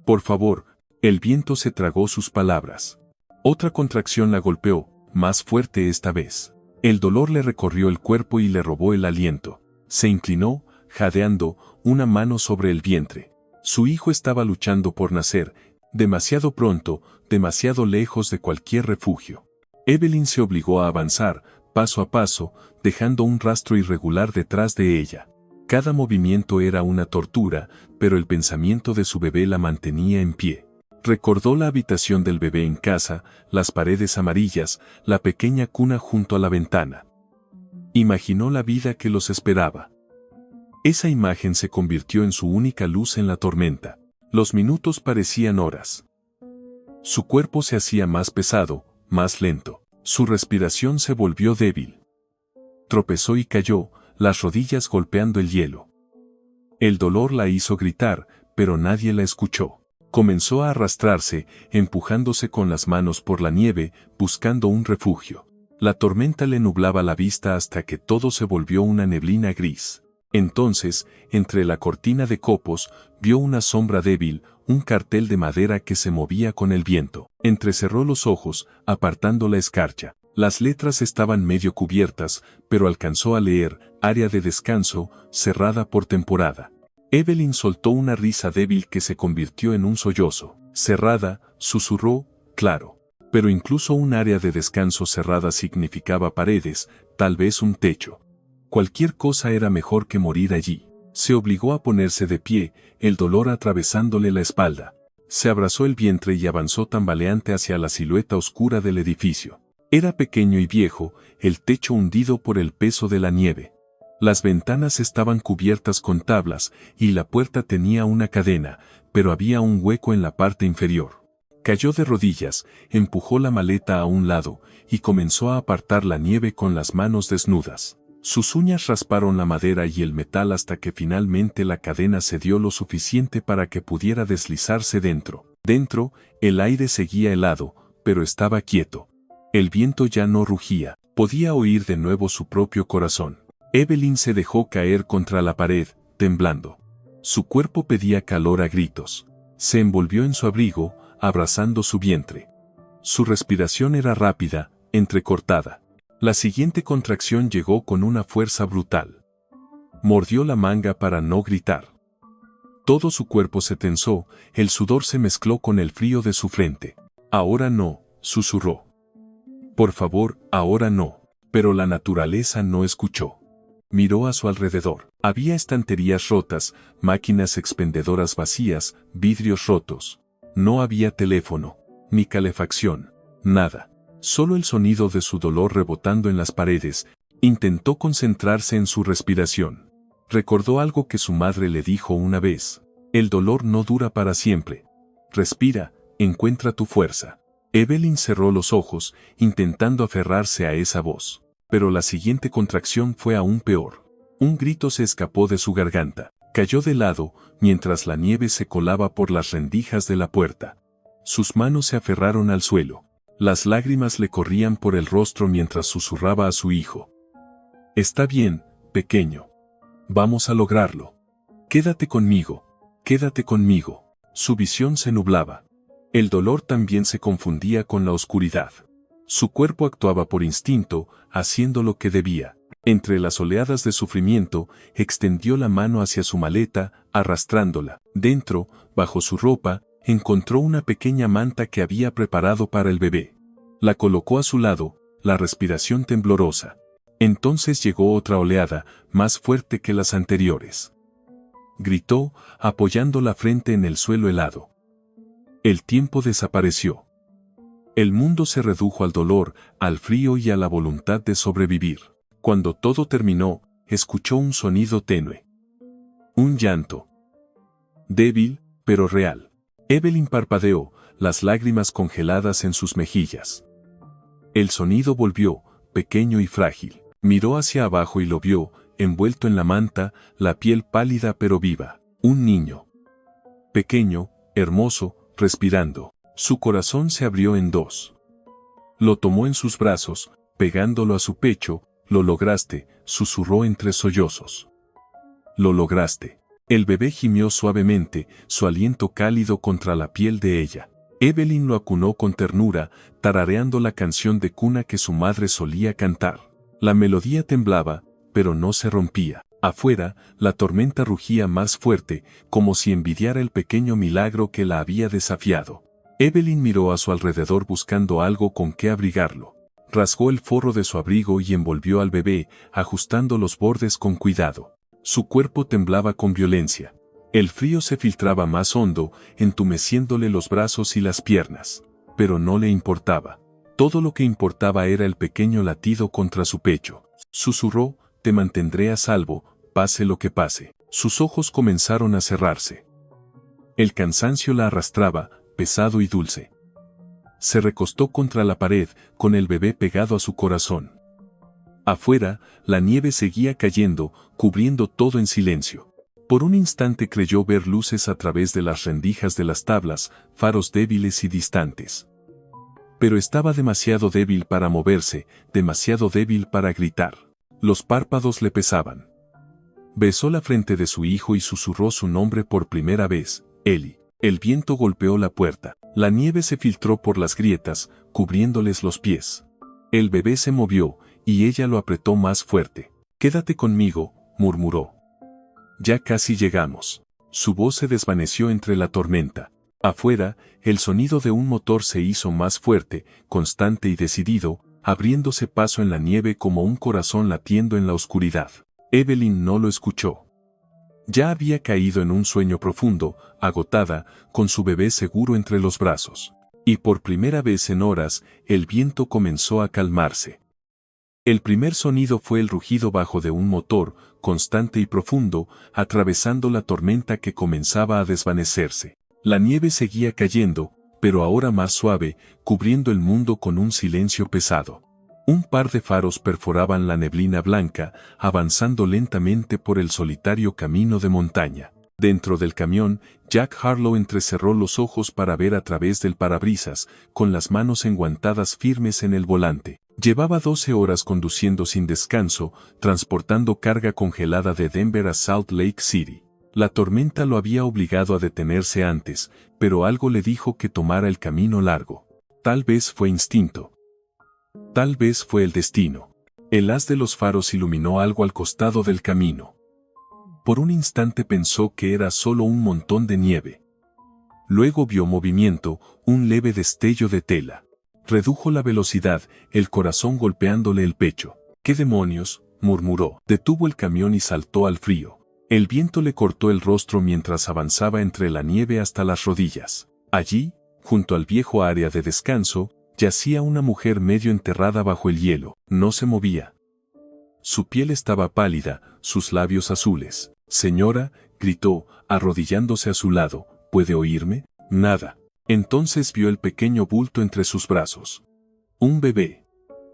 Speaker 1: Por favor, el viento se tragó sus palabras. Otra contracción la golpeó, más fuerte esta vez. El dolor le recorrió el cuerpo y le robó el aliento. Se inclinó, jadeando, una mano sobre el vientre. Su hijo estaba luchando por nacer, demasiado pronto, demasiado lejos de cualquier refugio. Evelyn se obligó a avanzar, paso a paso, dejando un rastro irregular detrás de ella. Cada movimiento era una tortura, pero el pensamiento de su bebé la mantenía en pie. Recordó la habitación del bebé en casa, las paredes amarillas, la pequeña cuna junto a la ventana. Imaginó la vida que los esperaba. Esa imagen se convirtió en su única luz en la tormenta. Los minutos parecían horas. Su cuerpo se hacía más pesado, más lento. Su respiración se volvió débil. Tropezó y cayó, las rodillas golpeando el hielo. El dolor la hizo gritar, pero nadie la escuchó. Comenzó a arrastrarse, empujándose con las manos por la nieve, buscando un refugio. La tormenta le nublaba la vista hasta que todo se volvió una neblina gris. Entonces, entre la cortina de copos, vio una sombra débil, un cartel de madera que se movía con el viento. Entrecerró los ojos, apartando la escarcha. Las letras estaban medio cubiertas, pero alcanzó a leer, área de descanso, cerrada por temporada. Evelyn soltó una risa débil que se convirtió en un sollozo. Cerrada, susurró, claro. Pero incluso un área de descanso cerrada significaba paredes, tal vez un techo. Cualquier cosa era mejor que morir allí. Se obligó a ponerse de pie, el dolor atravesándole la espalda. Se abrazó el vientre y avanzó tambaleante hacia la silueta oscura del edificio. Era pequeño y viejo, el techo hundido por el peso de la nieve. Las ventanas estaban cubiertas con tablas y la puerta tenía una cadena, pero había un hueco en la parte inferior. Cayó de rodillas, empujó la maleta a un lado y comenzó a apartar la nieve con las manos desnudas. Sus uñas rasparon la madera y el metal hasta que finalmente la cadena cedió lo suficiente para que pudiera deslizarse dentro. Dentro, el aire seguía helado, pero estaba quieto. El viento ya no rugía, podía oír de nuevo su propio corazón. Evelyn se dejó caer contra la pared, temblando. Su cuerpo pedía calor a gritos. Se envolvió en su abrigo, abrazando su vientre. Su respiración era rápida, entrecortada. La siguiente contracción llegó con una fuerza brutal. Mordió la manga para no gritar. Todo su cuerpo se tensó, el sudor se mezcló con el frío de su frente. Ahora no, susurró. Por favor, ahora no. Pero la naturaleza no escuchó. Miró a su alrededor. Había estanterías rotas, máquinas expendedoras vacías, vidrios rotos. No había teléfono, ni calefacción, nada. Solo el sonido de su dolor rebotando en las paredes. Intentó concentrarse en su respiración. Recordó algo que su madre le dijo una vez. El dolor no dura para siempre. Respira, encuentra tu fuerza. Evelyn cerró los ojos, intentando aferrarse a esa voz. Pero la siguiente contracción fue aún peor. Un grito se escapó de su garganta. Cayó de lado, mientras la nieve se colaba por las rendijas de la puerta. Sus manos se aferraron al suelo. Las lágrimas le corrían por el rostro mientras susurraba a su hijo. Está bien, pequeño. Vamos a lograrlo. Quédate conmigo. Quédate conmigo. Su visión se nublaba. El dolor también se confundía con la oscuridad. Su cuerpo actuaba por instinto, haciendo lo que debía. Entre las oleadas de sufrimiento, extendió la mano hacia su maleta, arrastrándola. Dentro, bajo su ropa, encontró una pequeña manta que había preparado para el bebé. La colocó a su lado, la respiración temblorosa. Entonces llegó otra oleada, más fuerte que las anteriores. Gritó, apoyando la frente en el suelo helado. El tiempo desapareció. El mundo se redujo al dolor, al frío y a la voluntad de sobrevivir. Cuando todo terminó, escuchó un sonido tenue. Un llanto. Débil, pero real. Evelyn parpadeó, las lágrimas congeladas en sus mejillas. El sonido volvió, pequeño y frágil. Miró hacia abajo y lo vio, envuelto en la manta, la piel pálida pero viva. Un niño. Pequeño, hermoso, respirando. Su corazón se abrió en dos. Lo tomó en sus brazos, pegándolo a su pecho. Lo lograste, susurró entre sollozos. Lo lograste. El bebé gimió suavemente, su aliento cálido contra la piel de ella. Evelyn lo acunó con ternura, tarareando la canción de cuna que su madre solía cantar. La melodía temblaba, pero no se rompía. Afuera, la tormenta rugía más fuerte, como si envidiara el pequeño milagro que la había desafiado. Evelyn miró a su alrededor buscando algo con que abrigarlo. Rasgó el forro de su abrigo y envolvió al bebé, ajustando los bordes con cuidado. Su cuerpo temblaba con violencia. El frío se filtraba más hondo, entumeciéndole los brazos y las piernas. Pero no le importaba. Todo lo que importaba era el pequeño latido contra su pecho. Susurró, te mantendré a salvo, pase lo que pase. Sus ojos comenzaron a cerrarse. El cansancio la arrastraba, pesado y dulce. Se recostó contra la pared, con el bebé pegado a su corazón. Afuera, la nieve seguía cayendo, cubriendo todo en silencio. Por un instante creyó ver luces a través de las rendijas de las tablas, faros débiles y distantes. Pero estaba demasiado débil para moverse, demasiado débil para gritar. Los párpados le pesaban. Besó la frente de su hijo y susurró su nombre por primera vez, Eli. El viento golpeó la puerta. La nieve se filtró por las grietas, cubriéndoles los pies. El bebé se movió, y ella lo apretó más fuerte. Quédate conmigo, murmuró. Ya casi llegamos. Su voz se desvaneció entre la tormenta. Afuera, el sonido de un motor se hizo más fuerte, constante y decidido, abriéndose paso en la nieve como un corazón latiendo en la oscuridad. Evelyn no lo escuchó. Ya había caído en un sueño profundo, agotada, con su bebé seguro entre los brazos. Y por primera vez en horas, el viento comenzó a calmarse. El primer sonido fue el rugido bajo de un motor, constante y profundo, atravesando la tormenta que comenzaba a desvanecerse. La nieve seguía cayendo, pero ahora más suave, cubriendo el mundo con un silencio pesado. Un par de faros perforaban la neblina blanca, avanzando lentamente por el solitario camino de montaña. Dentro del camión, Jack Harlow entrecerró los ojos para ver a través del parabrisas, con las manos enguantadas firmes en el volante. Llevaba 12 horas conduciendo sin descanso, transportando carga congelada de Denver a Salt Lake City. La tormenta lo había obligado a detenerse antes, pero algo le dijo que tomara el camino largo. Tal vez fue instinto. Tal vez fue el destino. El haz de los faros iluminó algo al costado del camino. Por un instante pensó que era solo un montón de nieve. Luego vio movimiento, un leve destello de tela. Redujo la velocidad, el corazón golpeándole el pecho. «¿Qué demonios?», murmuró. Detuvo el camión y saltó al frío. El viento le cortó el rostro mientras avanzaba entre la nieve hasta las rodillas. Allí, junto al viejo área de descanso, Yacía una mujer medio enterrada bajo el hielo, no se movía. Su piel estaba pálida, sus labios azules. «Señora», gritó, arrodillándose a su lado, «¿puede oírme?» Nada. Entonces vio el pequeño bulto entre sus brazos. Un bebé.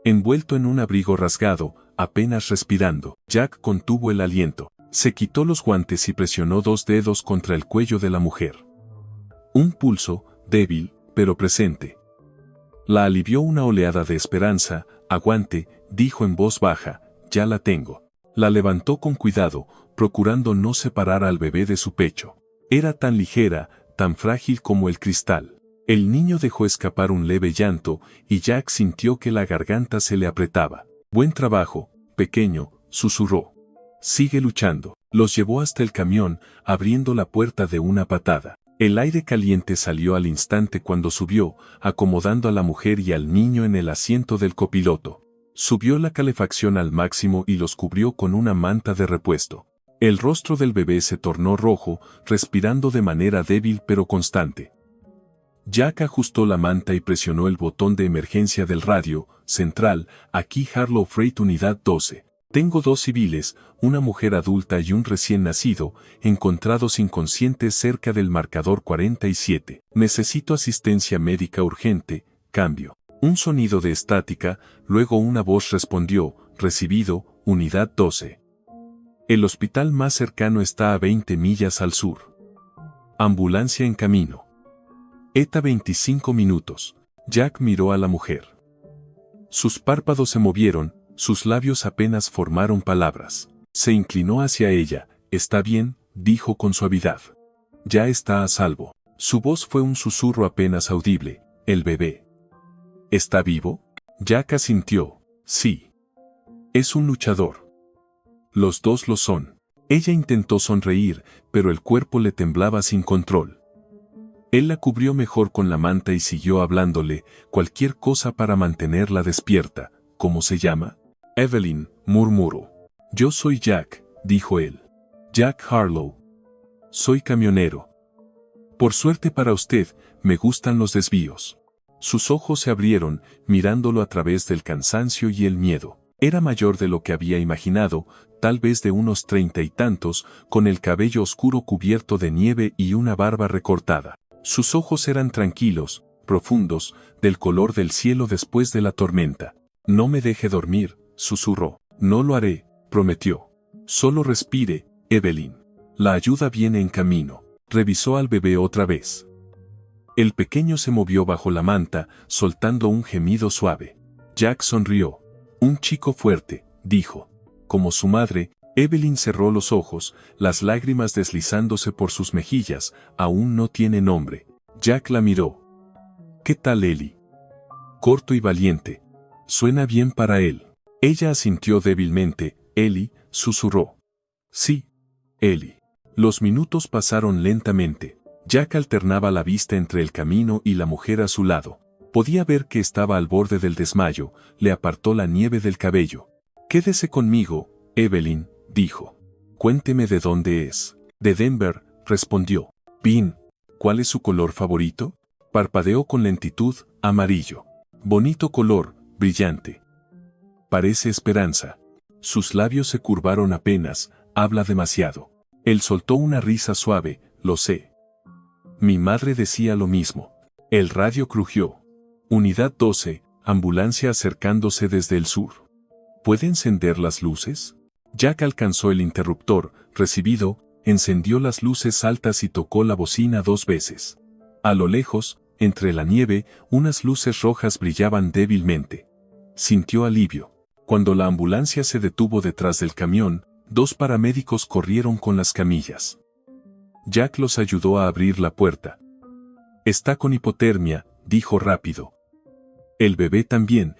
Speaker 1: Envuelto en un abrigo rasgado, apenas respirando. Jack contuvo el aliento. Se quitó los guantes y presionó 2 dedos contra el cuello de la mujer. Un pulso, débil, pero presente. La alivió una oleada de esperanza. «Aguante», dijo en voz baja, «ya la tengo». La levantó con cuidado, procurando no separar al bebé de su pecho. Era tan ligera, tan frágil como el cristal. El niño dejó escapar un leve llanto, y Jack sintió que la garganta se le apretaba. «Buen trabajo, pequeño», susurró. «Sigue luchando». Los llevó hasta el camión, abriendo la puerta de una patada. El aire caliente salió al instante cuando subió, acomodando a la mujer y al niño en el asiento del copiloto. Subió la calefacción al máximo y los cubrió con una manta de repuesto. El rostro del bebé se tornó rojo, respirando de manera débil pero constante. Jack ajustó la manta y presionó el botón de emergencia del radio. «Central, aquí Harlow Freight Unidad 12. Tengo 2 civiles, una mujer adulta y un recién nacido, encontrados inconscientes cerca del marcador 47. Necesito asistencia médica urgente, cambio». Un sonido de estática, luego una voz respondió: «Recibido, Unidad 12. El hospital más cercano está a 20 millas al sur. Ambulancia en camino». «ETA 25 minutos». Jack miró a la mujer. Sus párpados se movieron, sus labios apenas formaron palabras. Se inclinó hacia ella. «Está bien», dijo con suavidad. «Ya está a salvo». Su voz fue un susurro apenas audible. «¿El bebé está vivo?» Jack asintió. «Sí. Es un luchador. Los 2 lo son». Ella intentó sonreír, pero el cuerpo le temblaba sin control. Él la cubrió mejor con la manta y siguió hablándole, cualquier cosa para mantenerla despierta. «¿Cómo se llama?» «Evelyn», murmuró. «Yo soy Jack», dijo él. «Jack Harlow. Soy camionero. Por suerte para usted, me gustan los desvíos». Sus ojos se abrieron, mirándolo a través del cansancio y el miedo. Era mayor de lo que había imaginado, tal vez de unos 30 y tantos, con el cabello oscuro cubierto de nieve y una barba recortada. Sus ojos eran tranquilos, profundos, del color del cielo después de la tormenta. «No me deje dormir», susurró. «No lo haré», prometió. «Solo respire, Evelyn. La ayuda viene en camino». Revisó al bebé otra vez. El pequeño se movió bajo la manta, soltando un gemido suave. Jack sonrió. «Un chico fuerte», dijo. Como su madre, Evelyn cerró los ojos, las lágrimas deslizándose por sus mejillas. «Aún no tiene nombre». Jack la miró. «¿Qué tal Ellie?» «Corto y valiente. Suena bien para él». Ella asintió débilmente. «Ellie», susurró. «Sí, Ellie». Los minutos pasaron lentamente. Jack alternaba la vista entre el camino y la mujer a su lado. Podía ver que estaba al borde del desmayo, le apartó la nieve del cabello. «Quédese conmigo, Evelyn», dijo. «Cuénteme de dónde es». «De Denver», respondió. «Bien. ¿Cuál es su color favorito?» Parpadeó con lentitud. «Amarillo». «Bonito color, brillante. Parece esperanza». Sus labios se curvaron apenas. «Habla demasiado». Él soltó una risa suave. «Lo sé. Mi madre decía lo mismo». El radio crujió. «Unidad 12, ambulancia acercándose desde el sur. ¿Puede encender las luces?» Jack alcanzó el interruptor. «Recibido», encendió las luces altas y tocó la bocina 2 veces. A lo lejos, entre la nieve, unas luces rojas brillaban débilmente. Sintió alivio. Cuando la ambulancia se detuvo detrás del camión, 2 paramédicos corrieron con las camillas. Jack los ayudó a abrir la puerta. «Está con hipotermia», dijo rápido. «El bebé también,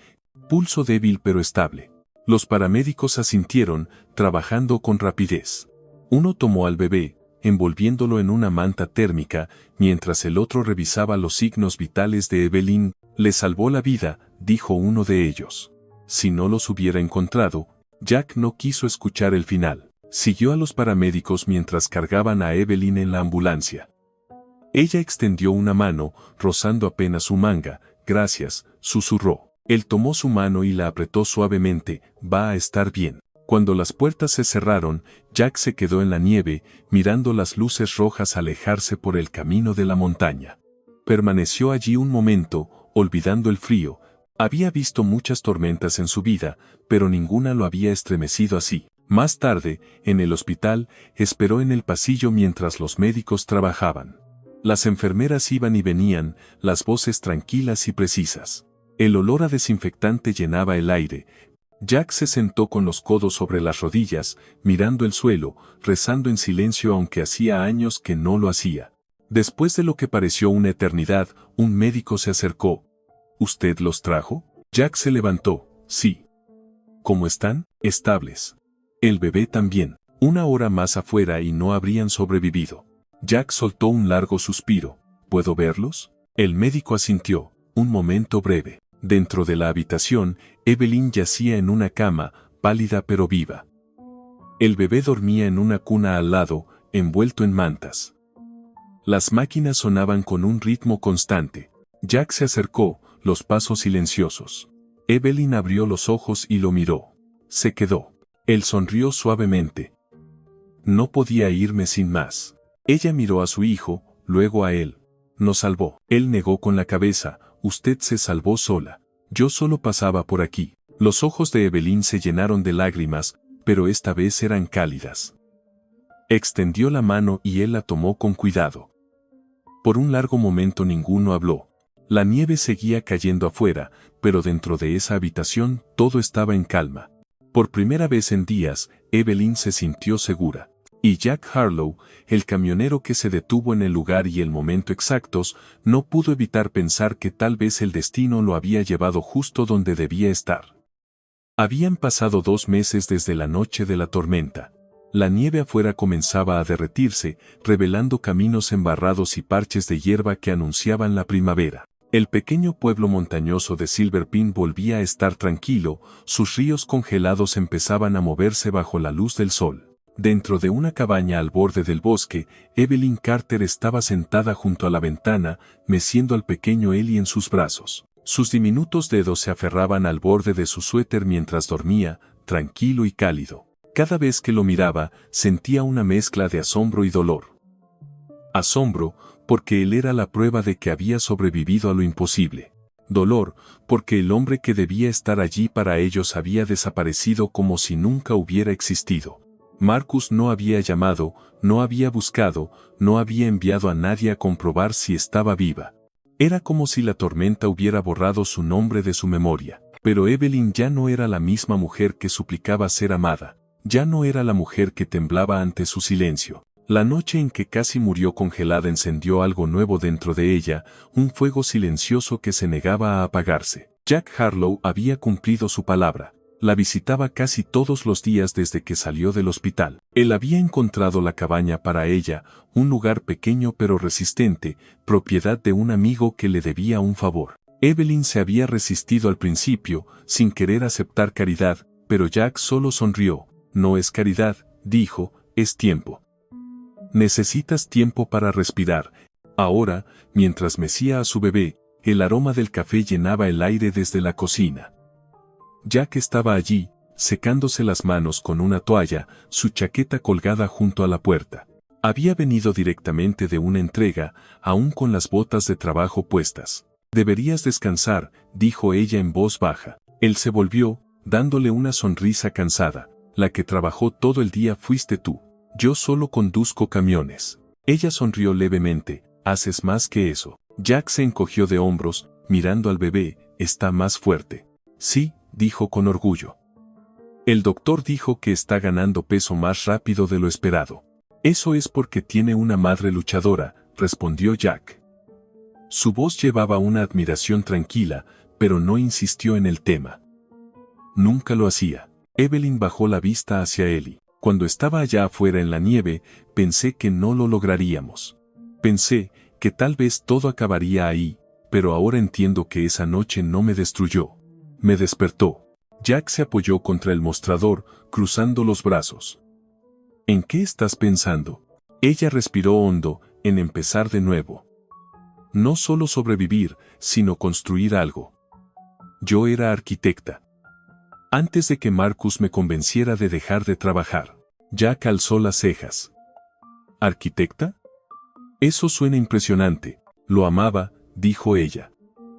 Speaker 1: pulso débil pero estable». Los paramédicos asintieron, trabajando con rapidez. Uno tomó al bebé, envolviéndolo en una manta térmica, mientras el otro revisaba los signos vitales de Evelyn. «Le salvó la vida», dijo uno de ellos. Si no los hubiera encontrado, Jack no quiso escuchar el final. Siguió a los paramédicos mientras cargaban a Evelyn en la ambulancia. Ella extendió una mano, rozando apenas su manga, Gracias, susurró. Él tomó su mano y la apretó suavemente. Va a estar bien. Cuando las puertas se cerraron, Jack se quedó en la nieve, mirando las luces rojas alejarse por el camino de la montaña. Permaneció allí un momento, olvidando el frío. Había visto muchas tormentas en su vida, pero ninguna lo había estremecido así. Más tarde, en el hospital, esperó en el pasillo mientras los médicos trabajaban. Las enfermeras iban y venían, las voces tranquilas y precisas. El olor a desinfectante llenaba el aire. Jack se sentó con los codos sobre las rodillas, mirando el suelo, rezando en silencio aunque hacía años que no lo hacía. Después de lo que pareció una eternidad, un médico se acercó. ¿Usted los trajo? Jack se levantó. Sí. ¿Cómo están? Estables. El bebé también. Una hora más afuera y no habrían sobrevivido. Jack soltó un largo suspiro. ¿Puedo verlos? El médico asintió. Un momento breve. Dentro de la habitación, Evelyn yacía en una cama, pálida pero viva. El bebé dormía en una cuna al lado, envuelto en mantas. Las máquinas sonaban con un ritmo constante. Jack se acercó, los pasos silenciosos. Evelyn abrió los ojos y lo miró. Se quedó. Él sonrió suavemente. No podía irme sin más. Ella miró a su hijo, luego a él. Nos salvó. Él negó con la cabeza. Usted se salvó sola. Yo solo pasaba por aquí. Los ojos de Evelyn se llenaron de lágrimas, pero esta vez eran cálidas. Extendió la mano y él la tomó con cuidado. Por un largo momento ninguno habló. La nieve seguía cayendo afuera, pero dentro de esa habitación todo estaba en calma. Por primera vez en días, Evelyn se sintió segura. Y Jack Harlow, el camionero que se detuvo en el lugar y el momento exactos, no pudo evitar pensar que tal vez el destino lo había llevado justo donde debía estar. Habían pasado 2 meses desde la noche de la tormenta. La nieve afuera comenzaba a derretirse, revelando caminos embarrados y parches de hierba que anunciaban la primavera. El pequeño pueblo montañoso de Silver Pin volvía a estar tranquilo, sus ríos congelados empezaban a moverse bajo la luz del sol. Dentro de una cabaña al borde del bosque, Evelyn Carter estaba sentada junto a la ventana, meciendo al pequeño Ellie en sus brazos. Sus diminutos dedos se aferraban al borde de su suéter mientras dormía, tranquilo y cálido. Cada vez que lo miraba, sentía una mezcla de asombro y dolor. Asombro, porque él era la prueba de que había sobrevivido a lo imposible. Dolor, porque el hombre que debía estar allí para ellos había desaparecido como si nunca hubiera existido. Marcus no había llamado, no había buscado, no había enviado a nadie a comprobar si estaba viva. Era como si la tormenta hubiera borrado su nombre de su memoria. Pero Evelyn ya no era la misma mujer que suplicaba ser amada. Ya no era la mujer que temblaba ante su silencio. La noche en que casi murió congelada encendió algo nuevo dentro de ella, un fuego silencioso que se negaba a apagarse. Jack Harlow había cumplido su palabra. La visitaba casi todos los días desde que salió del hospital. Él había encontrado la cabaña para ella, un lugar pequeño pero resistente, propiedad de un amigo que le debía un favor. Evelyn se había resistido al principio, sin querer aceptar caridad, pero Jack solo sonrió. No es caridad, dijo, es tiempo. Necesitas tiempo para respirar. Ahora, mientras mecía a su bebé, el aroma del café llenaba el aire desde la cocina. Jack estaba allí, secándose las manos con una toalla, su chaqueta colgada junto a la puerta. Había venido directamente de una entrega, aún con las botas de trabajo puestas. Deberías descansar, dijo ella en voz baja. Él se volvió, dándole una sonrisa cansada. La que trabajó todo el día fuiste tú. Yo solo conduzco camiones. Ella sonrió levemente. Haces más que eso. Jack se encogió de hombros, mirando al bebé. Está más fuerte. Sí, dijo con orgullo. El doctor dijo que está ganando peso más rápido de lo esperado. Eso es porque tiene una madre luchadora, respondió Jack. Su voz llevaba una admiración tranquila, pero no insistió en el tema. Nunca lo hacía. Evelyn bajó la vista hacia Ellie. Cuando estaba allá afuera en la nieve, pensé que no lo lograríamos. Pensé que tal vez todo acabaría ahí, pero ahora entiendo que esa noche no me destruyó. Me despertó. Jack se apoyó contra el mostrador, cruzando los brazos. ¿En qué estás pensando? Ella respiró hondo, en empezar de nuevo. No solo sobrevivir, sino construir algo. Yo era arquitecta. Antes de que Marcus me convenciera de dejar de trabajar, Jack alzó las cejas. ¿Arquitecta? Eso suena impresionante. Lo amaba, dijo ella.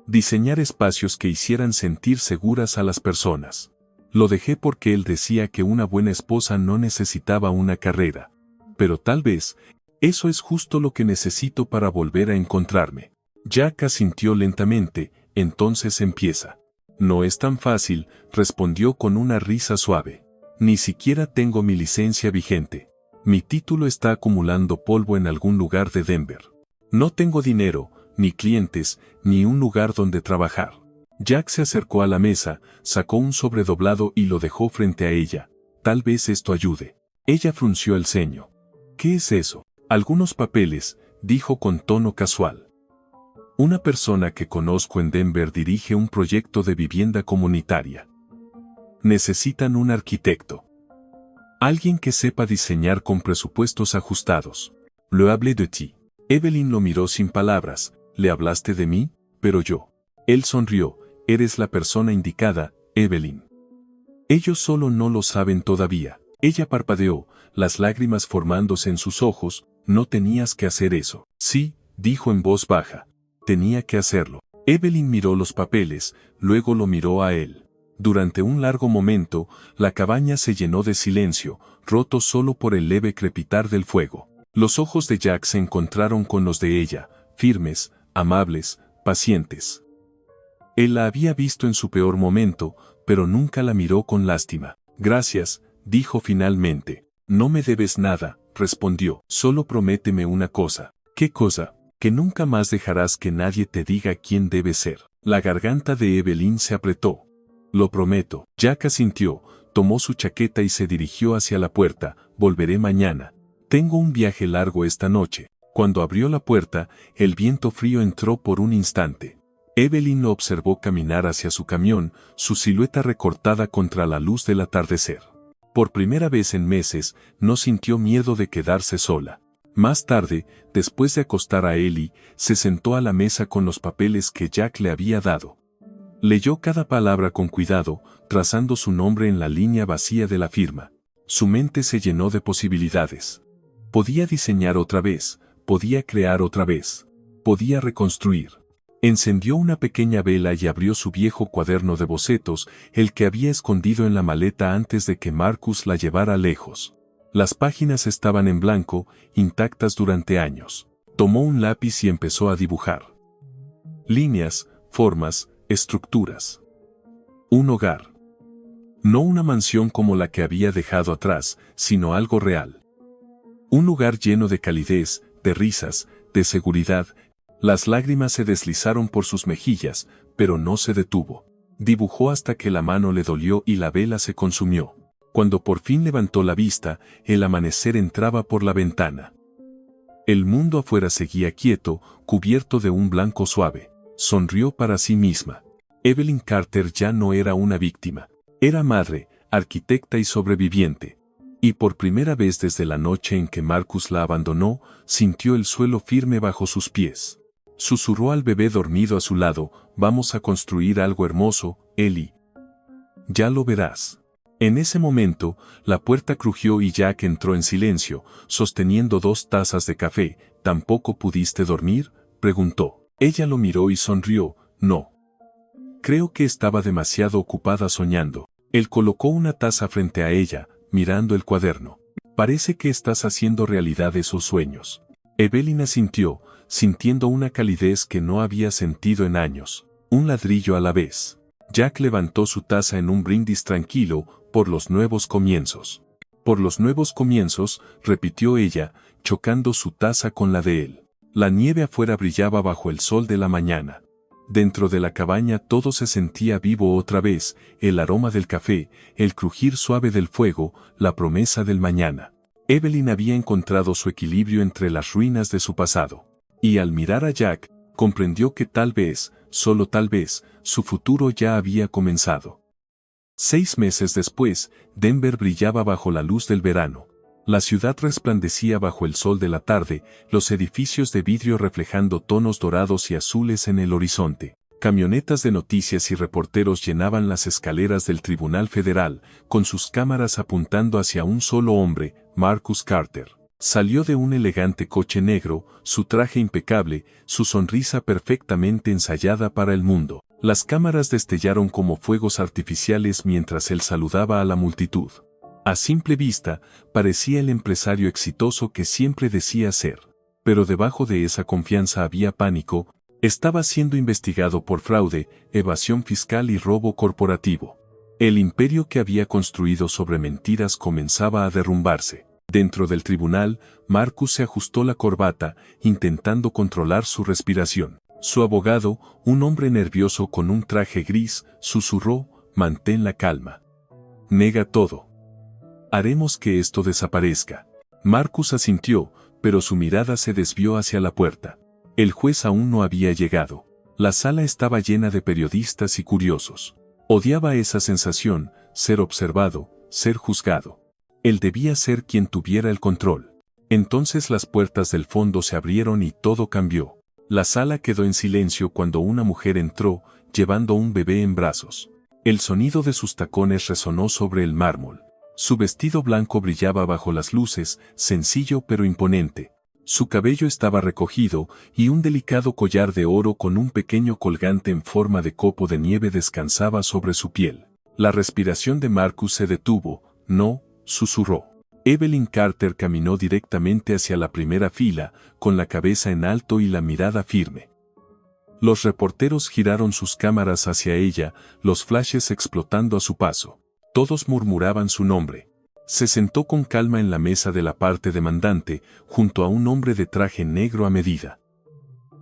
Speaker 1: Diseñar espacios que hicieran sentir seguras a las personas. Lo dejé porque él decía que una buena esposa no necesitaba una carrera. Pero tal vez, eso es justo lo que necesito para volver a encontrarme. Jack asintió lentamente, entonces empieza. No es tan fácil, respondió con una risa suave. Ni siquiera tengo mi licencia vigente. Mi título está acumulando polvo en algún lugar de Denver. No tengo dinero, ni clientes, ni un lugar donde trabajar. Jack se acercó a la mesa, sacó un sobre doblado y lo dejó frente a ella. Tal vez esto ayude. Ella frunció el ceño. ¿Qué es eso? Algunos papeles, dijo con tono casual. Una persona que conozco en Denver dirige un proyecto de vivienda comunitaria. Necesitan un arquitecto. Alguien que sepa diseñar con presupuestos ajustados. Le hablé de ti. Evelyn lo miró sin palabras. ¿Le hablaste de mí? Pero yo. Él sonrió. Eres la persona indicada, Evelyn. Ellos solo no lo saben todavía. Ella parpadeó, las lágrimas formándose en sus ojos. No tenías que hacer eso. Sí, dijo en voz baja. Tenía que hacerlo. Evelyn miró los papeles, luego lo miró a él. Durante un largo momento, la cabaña se llenó de silencio, roto solo por el leve crepitar del fuego. Los ojos de Jack se encontraron con los de ella, firmes, amables, pacientes. Él la había visto en su peor momento, pero nunca la miró con lástima. Gracias, dijo finalmente. No me debes nada, respondió. Solo prométeme una cosa. ¿Qué cosa? Que nunca más dejarás que nadie te diga quién debes ser. La garganta de Evelyn se apretó. Lo prometo. Jack asintió, tomó su chaqueta y se dirigió hacia la puerta. Volveré mañana. Tengo un viaje largo esta noche. Cuando abrió la puerta, el viento frío entró por un instante. Evelyn lo observó caminar hacia su camión, su silueta recortada contra la luz del atardecer. Por primera vez en meses, no sintió miedo de quedarse sola. Más tarde, después de acostar a Ellie, se sentó a la mesa con los papeles que Jack le había dado. Leyó cada palabra con cuidado, trazando su nombre en la línea vacía de la firma. Su mente se llenó de posibilidades. Podía diseñar otra vez, podía crear otra vez, podía reconstruir. Encendió una pequeña vela y abrió su viejo cuaderno de bocetos, el que había escondido en la maleta antes de que Marcus la llevara lejos. Las páginas estaban en blanco, intactas durante años. Tomó un lápiz y empezó a dibujar. Líneas, formas, estructuras. Un hogar. No una mansión como la que había dejado atrás, sino algo real. Un lugar lleno de calidez, de risas, de seguridad. Las lágrimas se deslizaron por sus mejillas, pero no se detuvo. Dibujó hasta que la mano le dolió y la vela se consumió. Cuando por fin levantó la vista, el amanecer entraba por la ventana. El mundo afuera seguía quieto, cubierto de un blanco suave. Sonrió para sí misma. Evelyn Carter ya no era una víctima. Era madre, arquitecta y sobreviviente. Y por primera vez desde la noche en que Marcus la abandonó, sintió el suelo firme bajo sus pies. Susurró al bebé dormido a su lado, vamos a construir algo hermoso, Ellie. Ya lo verás. En ese momento, la puerta crujió y Jack entró en silencio, sosteniendo 2 tazas de café. ¿Tampoco pudiste dormir?, preguntó. Ella lo miró y sonrió. No. Creo que estaba demasiado ocupada soñando. Él colocó una taza frente a ella, mirando el cuaderno. Parece que estás haciendo realidad esos sueños. Evelyn asintió, sintiendo una calidez que no había sentido en años. Un ladrillo a la vez. Jack levantó su taza en un brindis tranquilo, por los nuevos comienzos. Por los nuevos comienzos, repitió ella, chocando su taza con la de él. La nieve afuera brillaba bajo el sol de la mañana. Dentro de la cabaña todo se sentía vivo otra vez, el aroma del café, el crujir suave del fuego, la promesa del mañana. Evelyn había encontrado su equilibrio entre las ruinas de su pasado. Y al mirar a Jack, comprendió que tal vez, solo tal vez, su futuro ya había comenzado. 6 meses después, Denver brillaba bajo la luz del verano. La ciudad resplandecía bajo el sol de la tarde, los edificios de vidrio reflejando tonos dorados y azules en el horizonte. Camionetas de noticias y reporteros llenaban las escaleras del Tribunal Federal, con sus cámaras apuntando hacia un solo hombre, Marcus Carter. Salió de un elegante coche negro, su traje impecable, su sonrisa perfectamente ensayada para el mundo. Las cámaras destellaron como fuegos artificiales mientras él saludaba a la multitud. A simple vista, parecía el empresario exitoso que siempre decía ser. Pero debajo de esa confianza había pánico. Estaba siendo investigado por fraude, evasión fiscal y robo corporativo. El imperio que había construido sobre mentiras comenzaba a derrumbarse. Dentro del tribunal, Marcus se ajustó la corbata, intentando controlar su respiración. Su abogado, un hombre nervioso con un traje gris, susurró: «Mantén la calma. Nega todo. Haremos que esto desaparezca». Marcus asintió, pero su mirada se desvió hacia la puerta. El juez aún no había llegado. La sala estaba llena de periodistas y curiosos. Odiaba esa sensación, ser observado, ser juzgado. Él debía ser quien tuviera el control. Entonces las puertas del fondo se abrieron y todo cambió. La sala quedó en silencio cuando una mujer entró, llevando un bebé en brazos. El sonido de sus tacones resonó sobre el mármol. Su vestido blanco brillaba bajo las luces, sencillo pero imponente. Su cabello estaba recogido, y un delicado collar de oro con un pequeño colgante en forma de copo de nieve descansaba sobre su piel. La respiración de Marcus se detuvo. «No», susurró. Evelyn Carter caminó directamente hacia la primera fila, con la cabeza en alto y la mirada firme. Los reporteros giraron sus cámaras hacia ella, los flashes explotando a su paso. Todos murmuraban su nombre. Se sentó con calma en la mesa de la parte demandante, junto a un hombre de traje negro a medida.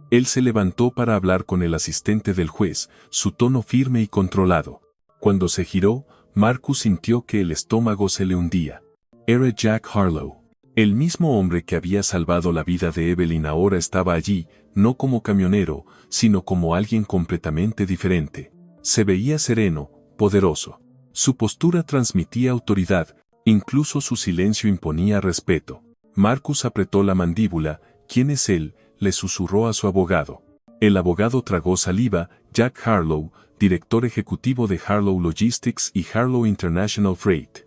Speaker 1: Él se levantó para hablar con el asistente del juez, su tono firme y controlado. Cuando se giró, Marcus sintió que el estómago se le hundía. Era Jack Harlow. El mismo hombre que había salvado la vida de Evelyn ahora estaba allí, no como camionero, sino como alguien completamente diferente. Se veía sereno, poderoso. Su postura transmitía autoridad, incluso su silencio imponía respeto. Marcus apretó la mandíbula. «¿Quién es él?», le susurró a su abogado. El abogado tragó saliva. «Jack Harlow, director ejecutivo de Harlow Logistics y Harlow International Freight.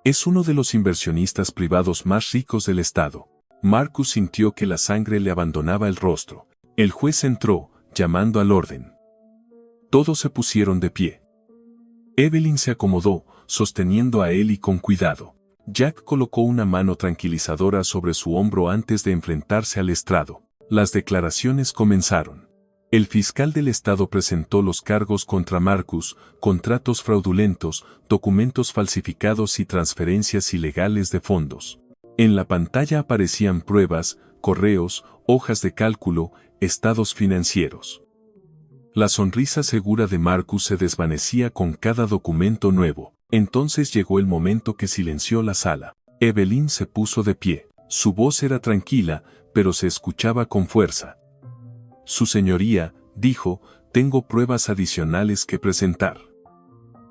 Speaker 1: Es uno de los inversionistas privados más ricos del estado». Marcus sintió que la sangre le abandonaba el rostro. El juez entró, llamando al orden. Todos se pusieron de pie. Evelyn se acomodó, sosteniendo a Ellie con cuidado. Jack colocó una mano tranquilizadora sobre su hombro antes de enfrentarse al estrado. Las declaraciones comenzaron. El fiscal del estado presentó los cargos contra Marcus: contratos fraudulentos, documentos falsificados y transferencias ilegales de fondos. En la pantalla aparecían pruebas, correos, hojas de cálculo, estados financieros. La sonrisa segura de Marcus se desvanecía con cada documento nuevo. Entonces llegó el momento que silenció la sala. Evelyn se puso de pie. Su voz era tranquila, pero se escuchaba con fuerza. «Su señoría», dijo, «tengo pruebas adicionales que presentar.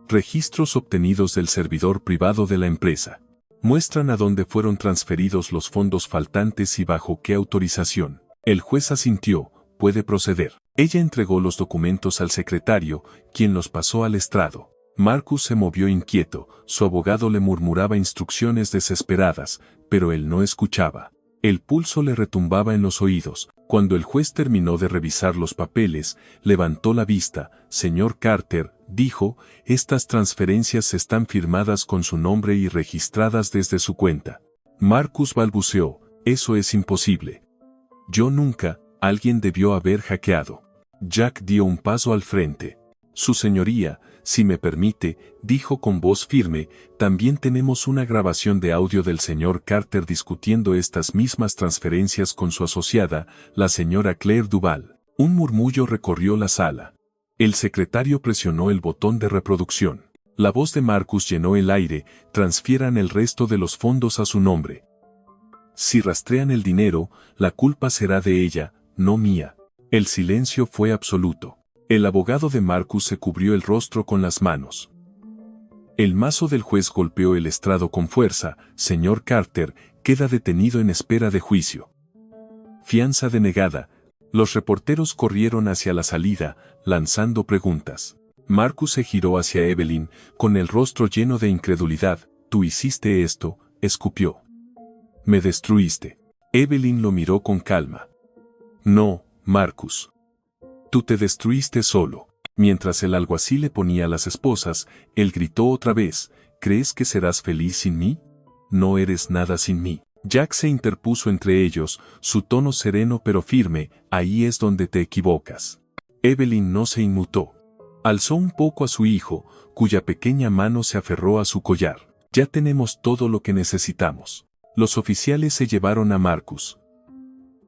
Speaker 1: Registros obtenidos del servidor privado de la empresa. Muestran a dónde fueron transferidos los fondos faltantes y bajo qué autorización». El juez asintió. «Puede proceder». Ella entregó los documentos al secretario, quien los pasó al estrado. Marcus se movió inquieto, su abogado le murmuraba instrucciones desesperadas, pero él no escuchaba. El pulso le retumbaba en los oídos. Cuando el juez terminó de revisar los papeles, levantó la vista. «Señor Carter», dijo, «estas transferencias están firmadas con su nombre y registradas desde su cuenta». Marcus balbuceó: «Eso es imposible. Yo nunca». Alguien debió haber hackeado. Jack dio un paso al frente. «Su señoría, si me permite», dijo con voz firme, «también tenemos una grabación de audio del señor Carter discutiendo estas mismas transferencias con su asociada, la señora Claire Duval». Un murmullo recorrió la sala. El secretario presionó el botón de reproducción. La voz de Marcus llenó el aire: «Transfieran el resto de los fondos a su nombre. Si rastrean el dinero, la culpa será de ella, no mía». El silencio fue absoluto. El abogado de Marcus se cubrió el rostro con las manos. El mazo del juez golpeó el estrado con fuerza. Señor Carter, queda detenido en espera de juicio. Fianza denegada. Los reporteros corrieron hacia la salida, lanzando preguntas. Marcus se giró hacia Evelyn, con el rostro lleno de incredulidad. «Tú hiciste esto», escupió. «Me destruiste». Evelyn lo miró con calma. «No, Marcus. Tú te destruiste solo». Mientras el alguacil le ponía las esposas, él gritó otra vez, «¿Crees que serás feliz sin mí? No eres nada sin mí». Jack se interpuso entre ellos, su tono sereno pero firme, «Ahí es donde te equivocas». Evelyn no se inmutó. Alzó un poco a su hijo, cuya pequeña mano se aferró a su collar. «Ya tenemos todo lo que necesitamos». Los oficiales se llevaron a Marcus.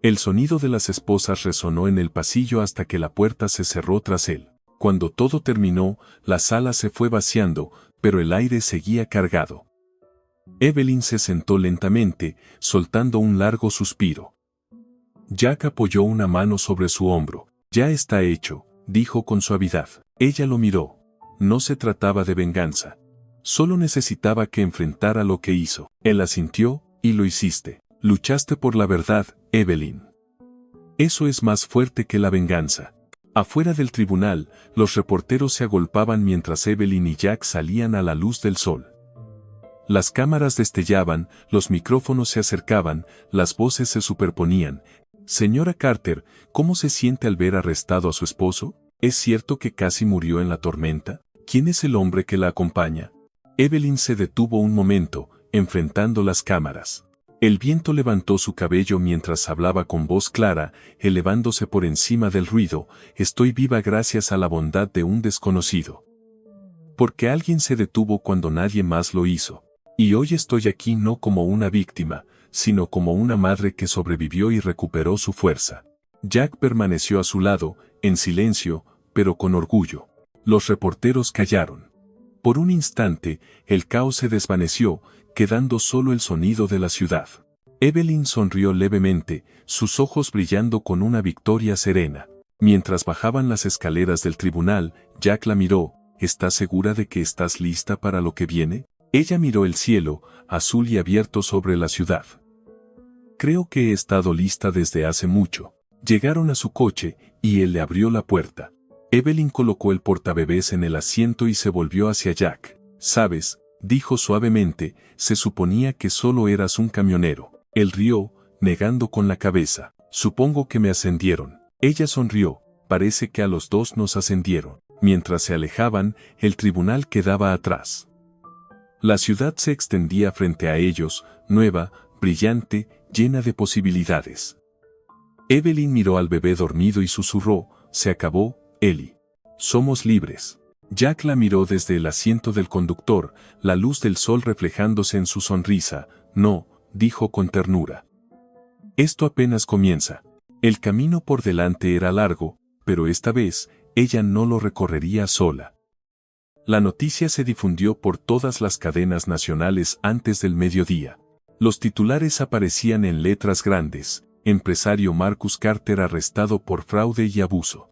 Speaker 1: El sonido de las esposas resonó en el pasillo hasta que la puerta se cerró tras él. Cuando todo terminó, la sala se fue vaciando, pero el aire seguía cargado. Evelyn se sentó lentamente, soltando un largo suspiro. Jack apoyó una mano sobre su hombro. «Ya está hecho», dijo con suavidad. Ella lo miró. No se trataba de venganza. Solo necesitaba que enfrentara lo que hizo. Él asintió, «Y lo hiciste. Luchaste por la verdad, Evelyn. Eso es más fuerte que la venganza». Afuera del tribunal, los reporteros se agolpaban mientras Evelyn y Jack salían a la luz del sol. Las cámaras destellaban, los micrófonos se acercaban, las voces se superponían. «Señora Carter, ¿cómo se siente al ver arrestado a su esposo? ¿Es cierto que casi murió en la tormenta? ¿Quién es el hombre que la acompaña?» Evelyn se detuvo un momento, enfrentando las cámaras. El viento levantó su cabello mientras hablaba con voz clara, elevándose por encima del ruido. «Estoy viva gracias a la bondad de un desconocido. Porque alguien se detuvo cuando nadie más lo hizo. Y hoy estoy aquí no como una víctima, sino como una madre que sobrevivió y recuperó su fuerza». Jack permaneció a su lado, en silencio, pero con orgullo. Los reporteros callaron. Por un instante, el caos se desvaneció, quedando solo el sonido de la ciudad. Evelyn sonrió levemente, sus ojos brillando con una victoria serena. Mientras bajaban las escaleras del tribunal, Jack la miró. «¿Estás segura de que estás lista para lo que viene?» Ella miró el cielo, azul y abierto sobre la ciudad. «Creo que he estado lista desde hace mucho». Llegaron a su coche, y él le abrió la puerta. Evelyn colocó el portabebés en el asiento y se volvió hacia Jack. «¿Sabes?», dijo suavemente, «se suponía que solo eras un camionero». Él rió, negando con la cabeza. «Supongo que me ascendieron». Ella sonrió. «Parece que a los dos nos ascendieron». Mientras se alejaban, el tribunal quedaba atrás. La ciudad se extendía frente a ellos, nueva, brillante, llena de posibilidades. Evelyn miró al bebé dormido y susurró, «Se acabó, Ellie. Somos libres». Jack la miró desde el asiento del conductor, la luz del sol reflejándose en su sonrisa. «No», dijo con ternura. «Esto apenas comienza». El camino por delante era largo, pero esta vez, ella no lo recorrería sola. La noticia se difundió por todas las cadenas nacionales antes del mediodía. Los titulares aparecían en letras grandes: «Empresario Marcus Carter arrestado por fraude y abuso».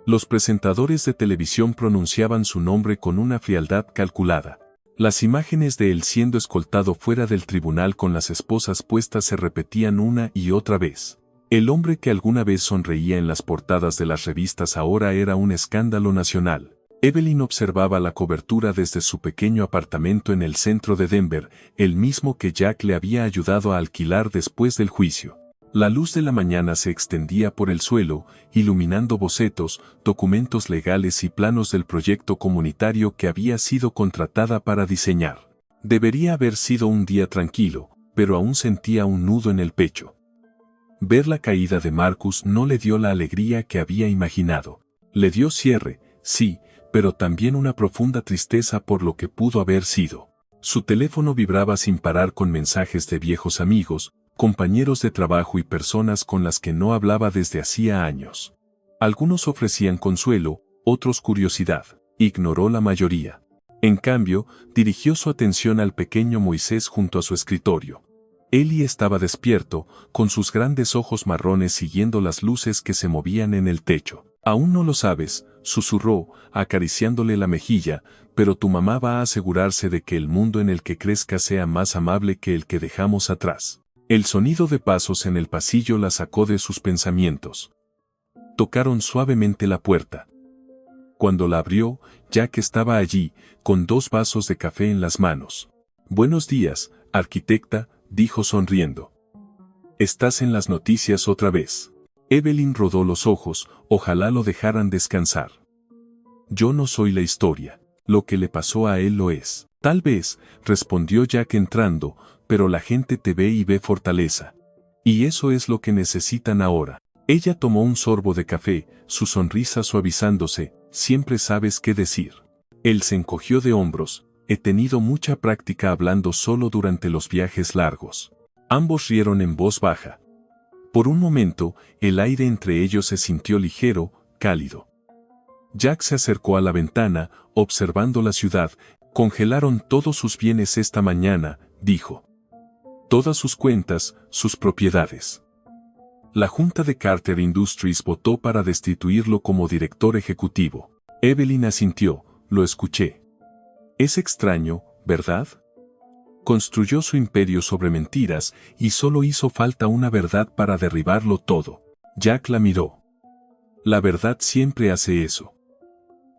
Speaker 1: Los presentadores de televisión pronunciaban su nombre con una frialdad calculada. Las imágenes de él siendo escoltado fuera del tribunal con las esposas puestas se repetían una y otra vez. El hombre que alguna vez sonreía en las portadas de las revistas ahora era un escándalo nacional. Evelyn observaba la cobertura desde su pequeño apartamento en el centro de Denver, el mismo que Jack le había ayudado a alquilar después del juicio. La luz de la mañana se extendía por el suelo, iluminando bocetos, documentos legales y planos del proyecto comunitario que había sido contratada para diseñar. Debería haber sido un día tranquilo, pero aún sentía un nudo en el pecho. Ver la caída de Marcus no le dio la alegría que había imaginado. Le dio cierre, sí, pero también una profunda tristeza por lo que pudo haber sido. Su teléfono vibraba sin parar con mensajes de viejos amigos, compañeros de trabajo y personas con las que no hablaba desde hacía años. Algunos ofrecían consuelo, otros curiosidad. Ignoró la mayoría. En cambio, dirigió su atención al pequeño Moisés junto a su escritorio. Ellie estaba despierto, con sus grandes ojos marrones siguiendo las luces que se movían en el techo. Aún no lo sabes, susurró, acariciándole la mejilla, pero tu mamá va a asegurarse de que el mundo en el que crezca sea más amable que el que dejamos atrás. El sonido de pasos en el pasillo la sacó de sus pensamientos. Tocaron suavemente la puerta. Cuando la abrió, Jack estaba allí, con 2 vasos de café en las manos. Buenos días, arquitecta, dijo sonriendo. Estás en las noticias otra vez. Evelyn rodó los ojos, ojalá lo dejaran descansar. Yo no soy la historia. Lo que le pasó a él lo es. Tal vez, respondió Jack entrando, pero la gente te ve y ve fortaleza. Y eso es lo que necesitan ahora. Ella tomó un sorbo de café, su sonrisa suavizándose, siempre sabes qué decir. Él se encogió de hombros, he tenido mucha práctica hablando solo durante los viajes largos. Ambos rieron en voz baja. Por un momento, el aire entre ellos se sintió ligero, cálido. Jack se acercó a la ventana, observando la ciudad. Congelaron todos sus bienes esta mañana, dijo. Todas sus cuentas, sus propiedades. La junta de Carter Industries votó para destituirlo como director ejecutivo. Evelyn asintió, lo escuché. Es extraño, ¿verdad? Construyó su imperio sobre mentiras y solo hizo falta una verdad para derribarlo todo. Jack la miró. La verdad siempre hace eso.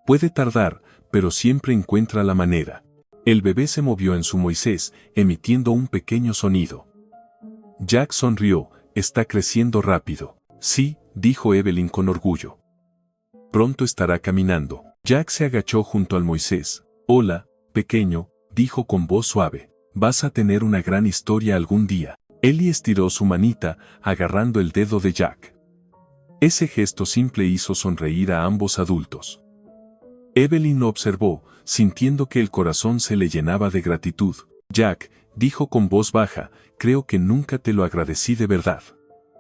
Speaker 1: Puede tardar, pero siempre encuentra la manera. El bebé se movió en su Moisés, emitiendo un pequeño sonido. Jack sonrió, está creciendo rápido. Sí, dijo Evelyn con orgullo. Pronto estará caminando. Jack se agachó junto al Moisés. Hola, pequeño, dijo con voz suave. Vas a tener una gran historia algún día. Ellie estiró su manita, agarrando el dedo de Jack. Ese gesto simple hizo sonreír a ambos adultos. Evelyn lo observó, sintiendo que el corazón se le llenaba de gratitud. Jack, dijo con voz baja, creo que nunca te lo agradecí de verdad.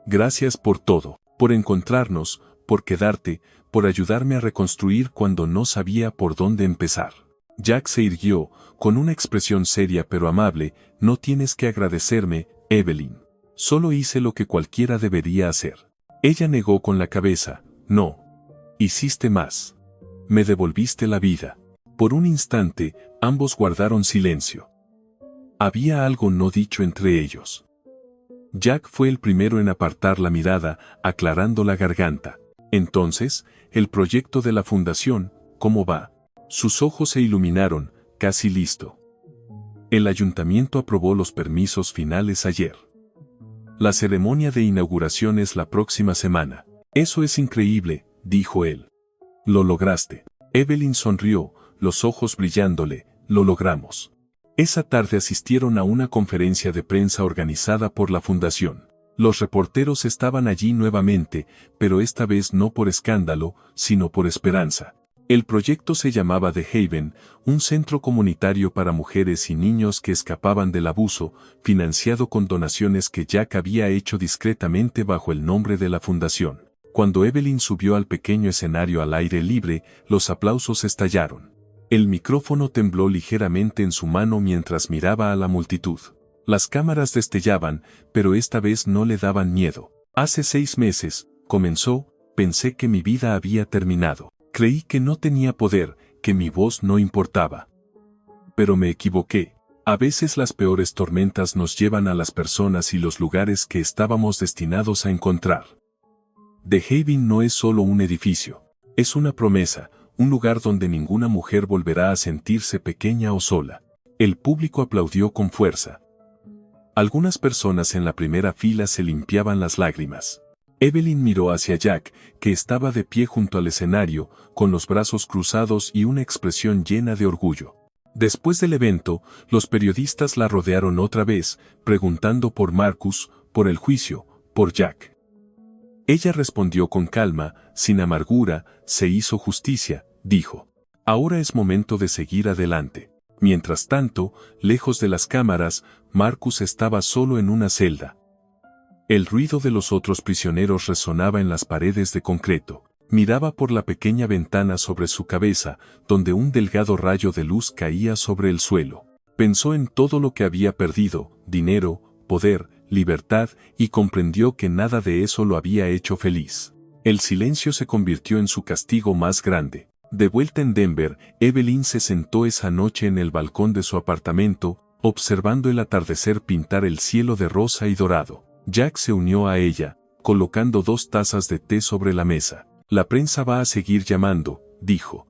Speaker 1: Gracias por todo, por encontrarnos, por quedarte, por ayudarme a reconstruir cuando no sabía por dónde empezar. Jack se irguió, con una expresión seria pero amable, no tienes que agradecerme, Evelyn. Solo hice lo que cualquiera debería hacer. Ella negó con la cabeza, no. Hiciste más. Me devolviste la vida. Por un instante, ambos guardaron silencio. Había algo no dicho entre ellos. Jack fue el primero en apartar la mirada, aclarando la garganta. Entonces, el proyecto de la fundación, ¿cómo va? Sus ojos se iluminaron, casi listo. El ayuntamiento aprobó los permisos finales ayer. La ceremonia de inauguración es la próxima semana. Eso es increíble, dijo él. Lo lograste. Evelyn sonrió, los ojos brillándole, lo logramos. Esa tarde asistieron a una conferencia de prensa organizada por la fundación. Los reporteros estaban allí nuevamente, pero esta vez no por escándalo, sino por esperanza. El proyecto se llamaba The Haven, un centro comunitario para mujeres y niños que escapaban del abuso, financiado con donaciones que Jack había hecho discretamente bajo el nombre de la fundación. Cuando Evelyn subió al pequeño escenario al aire libre, los aplausos estallaron. El micrófono tembló ligeramente en su mano mientras miraba a la multitud. Las cámaras destellaban, pero esta vez no le daban miedo. Hace 6 meses, comenzó, pensé que mi vida había terminado. Creí que no tenía poder, que mi voz no importaba. Pero me equivoqué. A veces las peores tormentas nos llevan a las personas y los lugares que estábamos destinados a encontrar. The Haven no es solo un edificio. Es una promesa, un lugar donde ninguna mujer volverá a sentirse pequeña o sola. El público aplaudió con fuerza. Algunas personas en la primera fila se limpiaban las lágrimas. Evelyn miró hacia Jack, que estaba de pie junto al escenario, con los brazos cruzados y una expresión llena de orgullo. Después del evento, los periodistas la rodearon otra vez, preguntando por Marcus, por el juicio, por Jack. Ella respondió con calma, sin amargura, se hizo justicia, dijo. Ahora es momento de seguir adelante. Mientras tanto, lejos de las cámaras, Marcus estaba solo en una celda. El ruido de los otros prisioneros resonaba en las paredes de concreto. Miraba por la pequeña ventana sobre su cabeza, donde un delgado rayo de luz caía sobre el suelo. Pensó en todo lo que había perdido, dinero, poder, libertad, y comprendió que nada de eso lo había hecho feliz. El silencio se convirtió en su castigo más grande. De vuelta en Denver, Evelyn se sentó esa noche en el balcón de su apartamento, observando el atardecer pintar el cielo de rosa y dorado. Jack se unió a ella, colocando 2 tazas de té sobre la mesa. La prensa va a seguir llamando, dijo.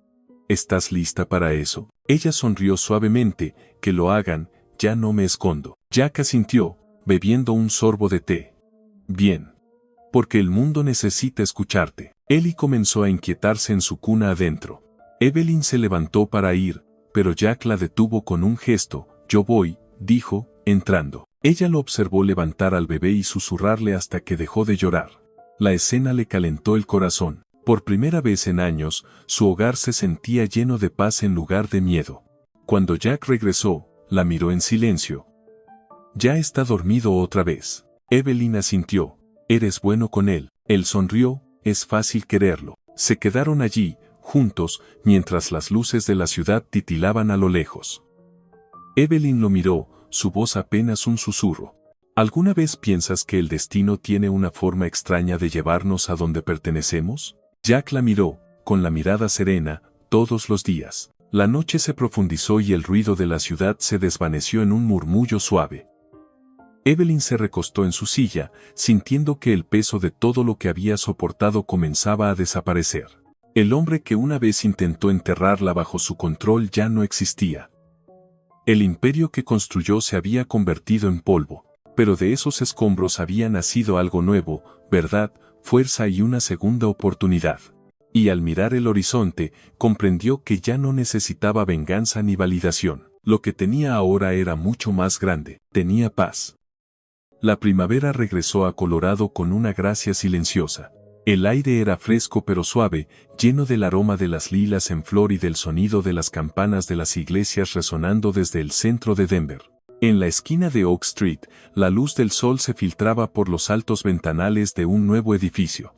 Speaker 1: ¿Estás lista para eso? Ella sonrió suavemente. Que lo hagan, ya no me escondo. Jack asintió, bebiendo un sorbo de té. Bien. Porque el mundo necesita escucharte. Ellie comenzó a inquietarse en su cuna adentro. Evelyn se levantó para ir, pero Jack la detuvo con un gesto. Yo voy, dijo, entrando. Ella lo observó levantar al bebé y susurrarle hasta que dejó de llorar. La escena le calentó el corazón. Por primera vez en años, su hogar se sentía lleno de paz en lugar de miedo. Cuando Jack regresó, la miró en silencio. Ya está dormido otra vez. Evelyn asintió. Eres bueno con él. Él sonrió, es fácil quererlo. Se quedaron allí, juntos, mientras las luces de la ciudad titilaban a lo lejos. Evelyn lo miró, su voz apenas un susurro. ¿Alguna vez piensas que el destino tiene una forma extraña de llevarnos a donde pertenecemos? Jack la miró, con la mirada serena, todos los días. La noche se profundizó y el ruido de la ciudad se desvaneció en un murmullo suave. Evelyn se recostó en su silla, sintiendo que el peso de todo lo que había soportado comenzaba a desaparecer. El hombre que una vez intentó enterrarla bajo su control ya no existía. El imperio que construyó se había convertido en polvo, pero de esos escombros había nacido algo nuevo, verdad, fuerza y una segunda oportunidad. Y al mirar el horizonte, comprendió que ya no necesitaba venganza ni validación. Lo que tenía ahora era mucho más grande, tenía paz. La primavera regresó a Colorado con una gracia silenciosa. El aire era fresco pero suave, lleno del aroma de las lilas en flor y del sonido de las campanas de las iglesias resonando desde el centro de Denver. En la esquina de Oak Street, la luz del sol se filtraba por los altos ventanales de un nuevo edificio.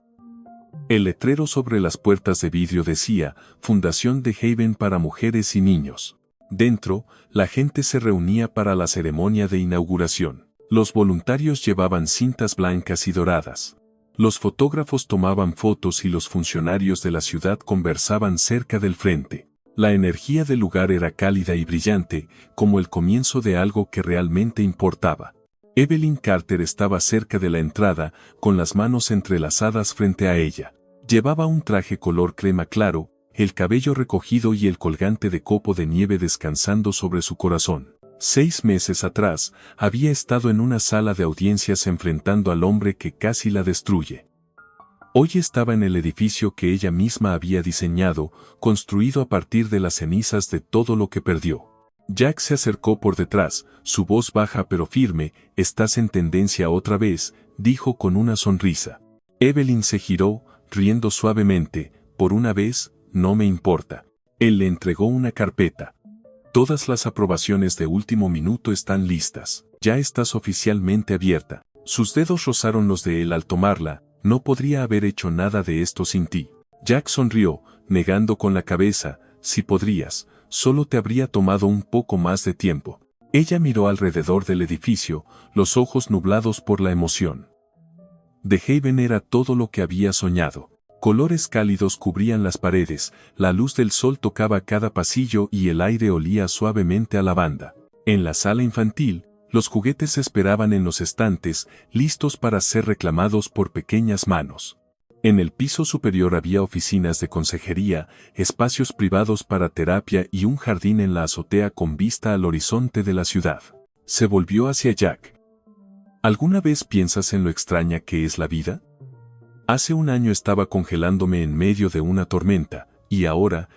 Speaker 1: El letrero sobre las puertas de vidrio decía, Fundación de Haven para Mujeres y Niños. Dentro, la gente se reunía para la ceremonia de inauguración. Los voluntarios llevaban cintas blancas y doradas. Los fotógrafos tomaban fotos y los funcionarios de la ciudad conversaban cerca del frente. La energía del lugar era cálida y brillante, como el comienzo de algo que realmente importaba. Evelyn Carter estaba cerca de la entrada, con las manos entrelazadas frente a ella. Llevaba un traje color crema claro, el cabello recogido y el colgante de copo de nieve descansando sobre su corazón. 6 meses atrás, había estado en una sala de audiencias enfrentando al hombre que casi la destruye. Hoy estaba en el edificio que ella misma había diseñado, construido a partir de las cenizas de todo lo que perdió. Jack se acercó por detrás, su voz baja pero firme. «Estás en tendencia otra vez», dijo con una sonrisa. Evelyn se giró, riendo suavemente. «Por una vez, no me importa». Él le entregó una carpeta. «Todas las aprobaciones de último minuto están listas. Ya estás oficialmente abierta». Sus dedos rozaron los de él al tomarla. «No podría haber hecho nada de esto sin ti». Jack sonrió, negando con la cabeza. «Si podrías, solo te habría tomado un poco más de tiempo». Ella miró alrededor del edificio, los ojos nublados por la emoción. The Haven era todo lo que había soñado. Colores cálidos cubrían las paredes, la luz del sol tocaba cada pasillo y el aire olía suavemente a lavanda. En la sala infantil, los juguetes esperaban en los estantes, listos para ser reclamados por pequeñas manos. En el piso superior había oficinas de consejería, espacios privados para terapia y un jardín en la azotea con vista al horizonte de la ciudad. Se volvió hacia Jack. ¿Alguna vez piensas en lo extraña que es la vida? Hace un año estaba congelándome en medio de una tormenta, y ahora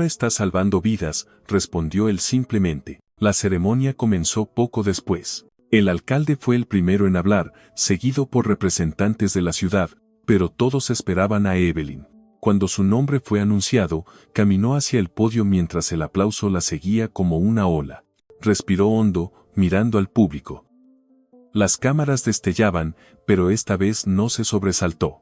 Speaker 1: está salvando vidas, respondió él simplemente. La ceremonia comenzó poco después. El alcalde fue el primero en hablar, seguido por representantes de la ciudad, pero todos esperaban a Evelyn. Cuando su nombre fue anunciado, caminó hacia el podio mientras el aplauso la seguía como una ola. Respiró hondo, mirando al público. Las cámaras destellaban, pero esta vez no se sobresaltó.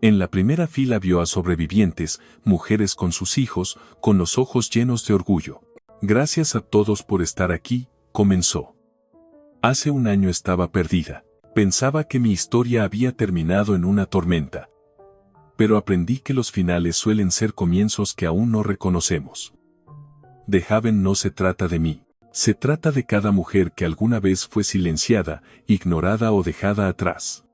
Speaker 1: En la primera fila vio a sobrevivientes, mujeres con sus hijos, con los ojos llenos de orgullo. «Gracias a todos por estar aquí», comenzó. «Hace un año estaba perdida. Pensaba que mi historia había terminado en una tormenta. pero aprendí que los finales suelen ser comienzos que aún no reconocemos. The Haven no se trata de mí. Se trata de cada mujer que alguna vez fue silenciada, ignorada o dejada atrás.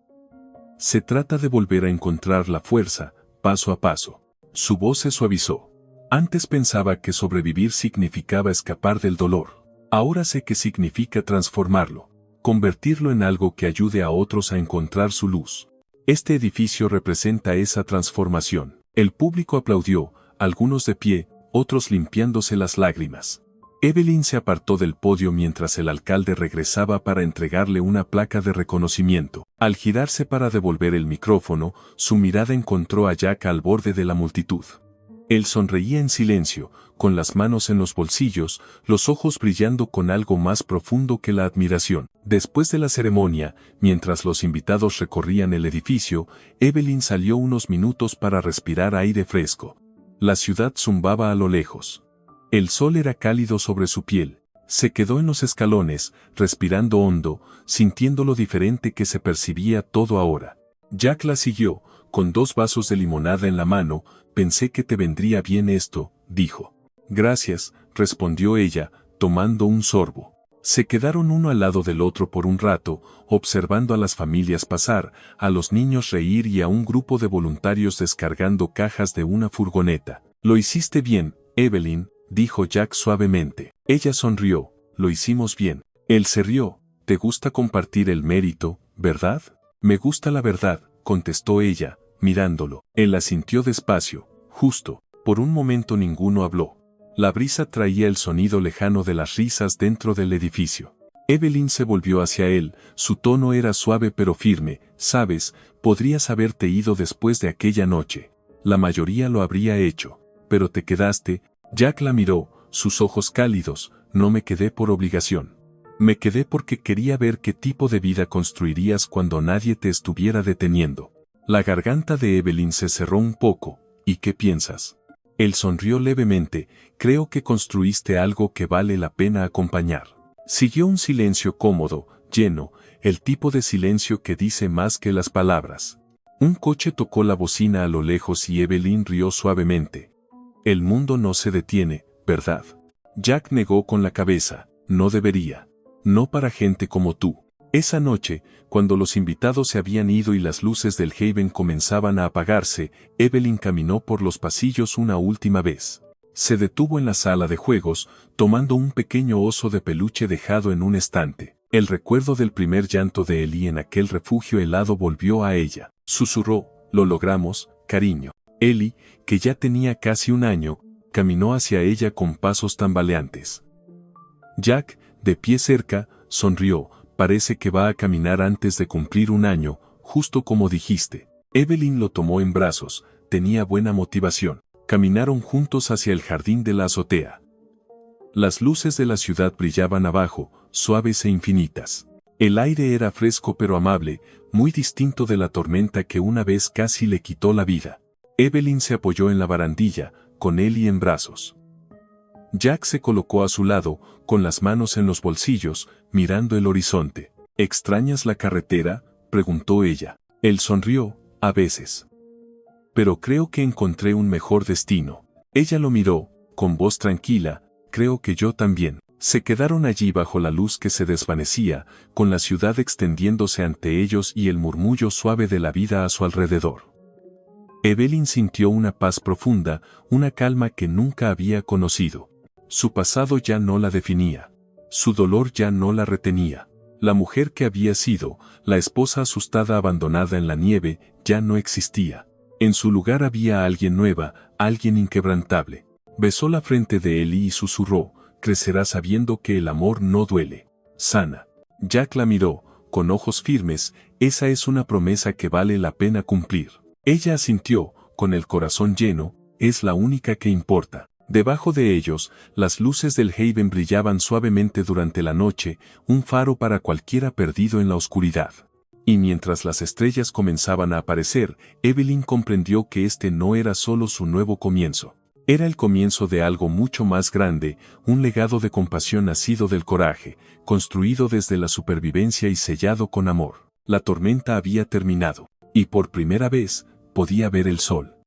Speaker 1: Se trata de volver a encontrar la fuerza, paso a paso. Su voz se suavizó. Antes pensaba que sobrevivir significaba escapar del dolor. Ahora sé que significa transformarlo, convertirlo en algo que ayude a otros a encontrar su luz. Este edificio representa esa transformación. El público aplaudió, algunos de pie, otros limpiándose las lágrimas. Evelyn se apartó del podio mientras el alcalde regresaba para entregarle una placa de reconocimiento. Al girarse para devolver el micrófono, su mirada encontró a Jack al borde de la multitud. Él sonreía en silencio, con las manos en los bolsillos, los ojos brillando con algo más profundo que la admiración. Después de la ceremonia, mientras los invitados recorrían el edificio, Evelyn salió unos minutos para respirar aire fresco. La ciudad zumbaba a lo lejos. El sol era cálido sobre su piel. Se quedó en los escalones, respirando hondo, sintiendo lo diferente que se percibía todo ahora. Jack la siguió, con 2 vasos de limonada en la mano. Pensé que te vendría bien esto, dijo. Gracias, respondió ella, tomando un sorbo. Se quedaron uno al lado del otro por un rato, observando a las familias pasar, a los niños reír y a un grupo de voluntarios descargando cajas de una furgoneta. Lo hiciste bien, Evelyn, dijo Jack suavemente. Ella sonrió. Lo hicimos bien. Él se rió. Te gusta compartir el mérito, ¿verdad? Me gusta la verdad, contestó ella, mirándolo. Él asintió despacio. Justo. Por un momento ninguno habló. La brisa traía el sonido lejano de las risas dentro del edificio. Evelyn se volvió hacia él. Su tono era suave pero firme. Sabes, podrías haberte ido después de aquella noche. La mayoría lo habría hecho. Pero te quedaste. Jack la miró, sus ojos cálidos. No me quedé por obligación. Me quedé porque quería ver qué tipo de vida construirías cuando nadie te estuviera deteniendo. La garganta de Evelyn se cerró un poco. ¿Y qué piensas? Él sonrió levemente. Creo que construiste algo que vale la pena acompañar. Siguió un silencio cómodo, lleno, el tipo de silencio que dice más que las palabras. Un coche tocó la bocina a lo lejos y Evelyn rió suavemente. El mundo no se detiene, ¿verdad? Jack negó con la cabeza. No debería. No para gente como tú. Esa noche, cuando los invitados se habían ido y las luces del Haven comenzaban a apagarse, Evelyn caminó por los pasillos una última vez. Se detuvo en la sala de juegos, tomando un pequeño oso de peluche dejado en un estante. El recuerdo del primer llanto de Ellie en aquel refugio helado volvió a ella. Susurró, lo logramos, cariño. Ellie, que ya tenía casi 1 año, caminó hacia ella con pasos tambaleantes. Jack, de pie cerca, sonrió. Parece que va a caminar antes de cumplir 1 año, justo como dijiste. Evelyn lo tomó en brazos, tenía buena motivación. Caminaron juntos hacia el jardín de la azotea. Las luces de la ciudad brillaban abajo, suaves e infinitas. El aire era fresco pero amable, muy distinto de la tormenta que una vez casi le quitó la vida. Evelyn se apoyó en la barandilla, con Ellie en brazos. Jack se colocó a su lado, con las manos en los bolsillos, mirando el horizonte. ¿Extrañas la carretera?, preguntó ella. Él sonrió, a veces. Pero creo que encontré un mejor destino. Ella lo miró, con voz tranquila. Creo que yo también. Se quedaron allí bajo la luz que se desvanecía, con la ciudad extendiéndose ante ellos y el murmullo suave de la vida a su alrededor. Evelyn sintió una paz profunda, una calma que nunca había conocido. Su pasado ya no la definía. Su dolor ya no la retenía. La mujer que había sido, la esposa asustada abandonada en la nieve, ya no existía. En su lugar había alguien nueva, alguien inquebrantable. Besó la frente de Ellie y susurró, crecerá sabiendo que el amor no duele. Sana. Jack la miró, con ojos firmes, esa es una promesa que vale la pena cumplir. Ella asintió, con el corazón lleno, es la única que importa. Debajo de ellos, las luces del Haven brillaban suavemente durante la noche, un faro para cualquiera perdido en la oscuridad. Y mientras las estrellas comenzaban a aparecer, Evelyn comprendió que este no era solo su nuevo comienzo. Era el comienzo de algo mucho más grande, un legado de compasión nacido del coraje, construido desde la supervivencia y sellado con amor. La tormenta había terminado. Y por primera vez, podía ver el sol.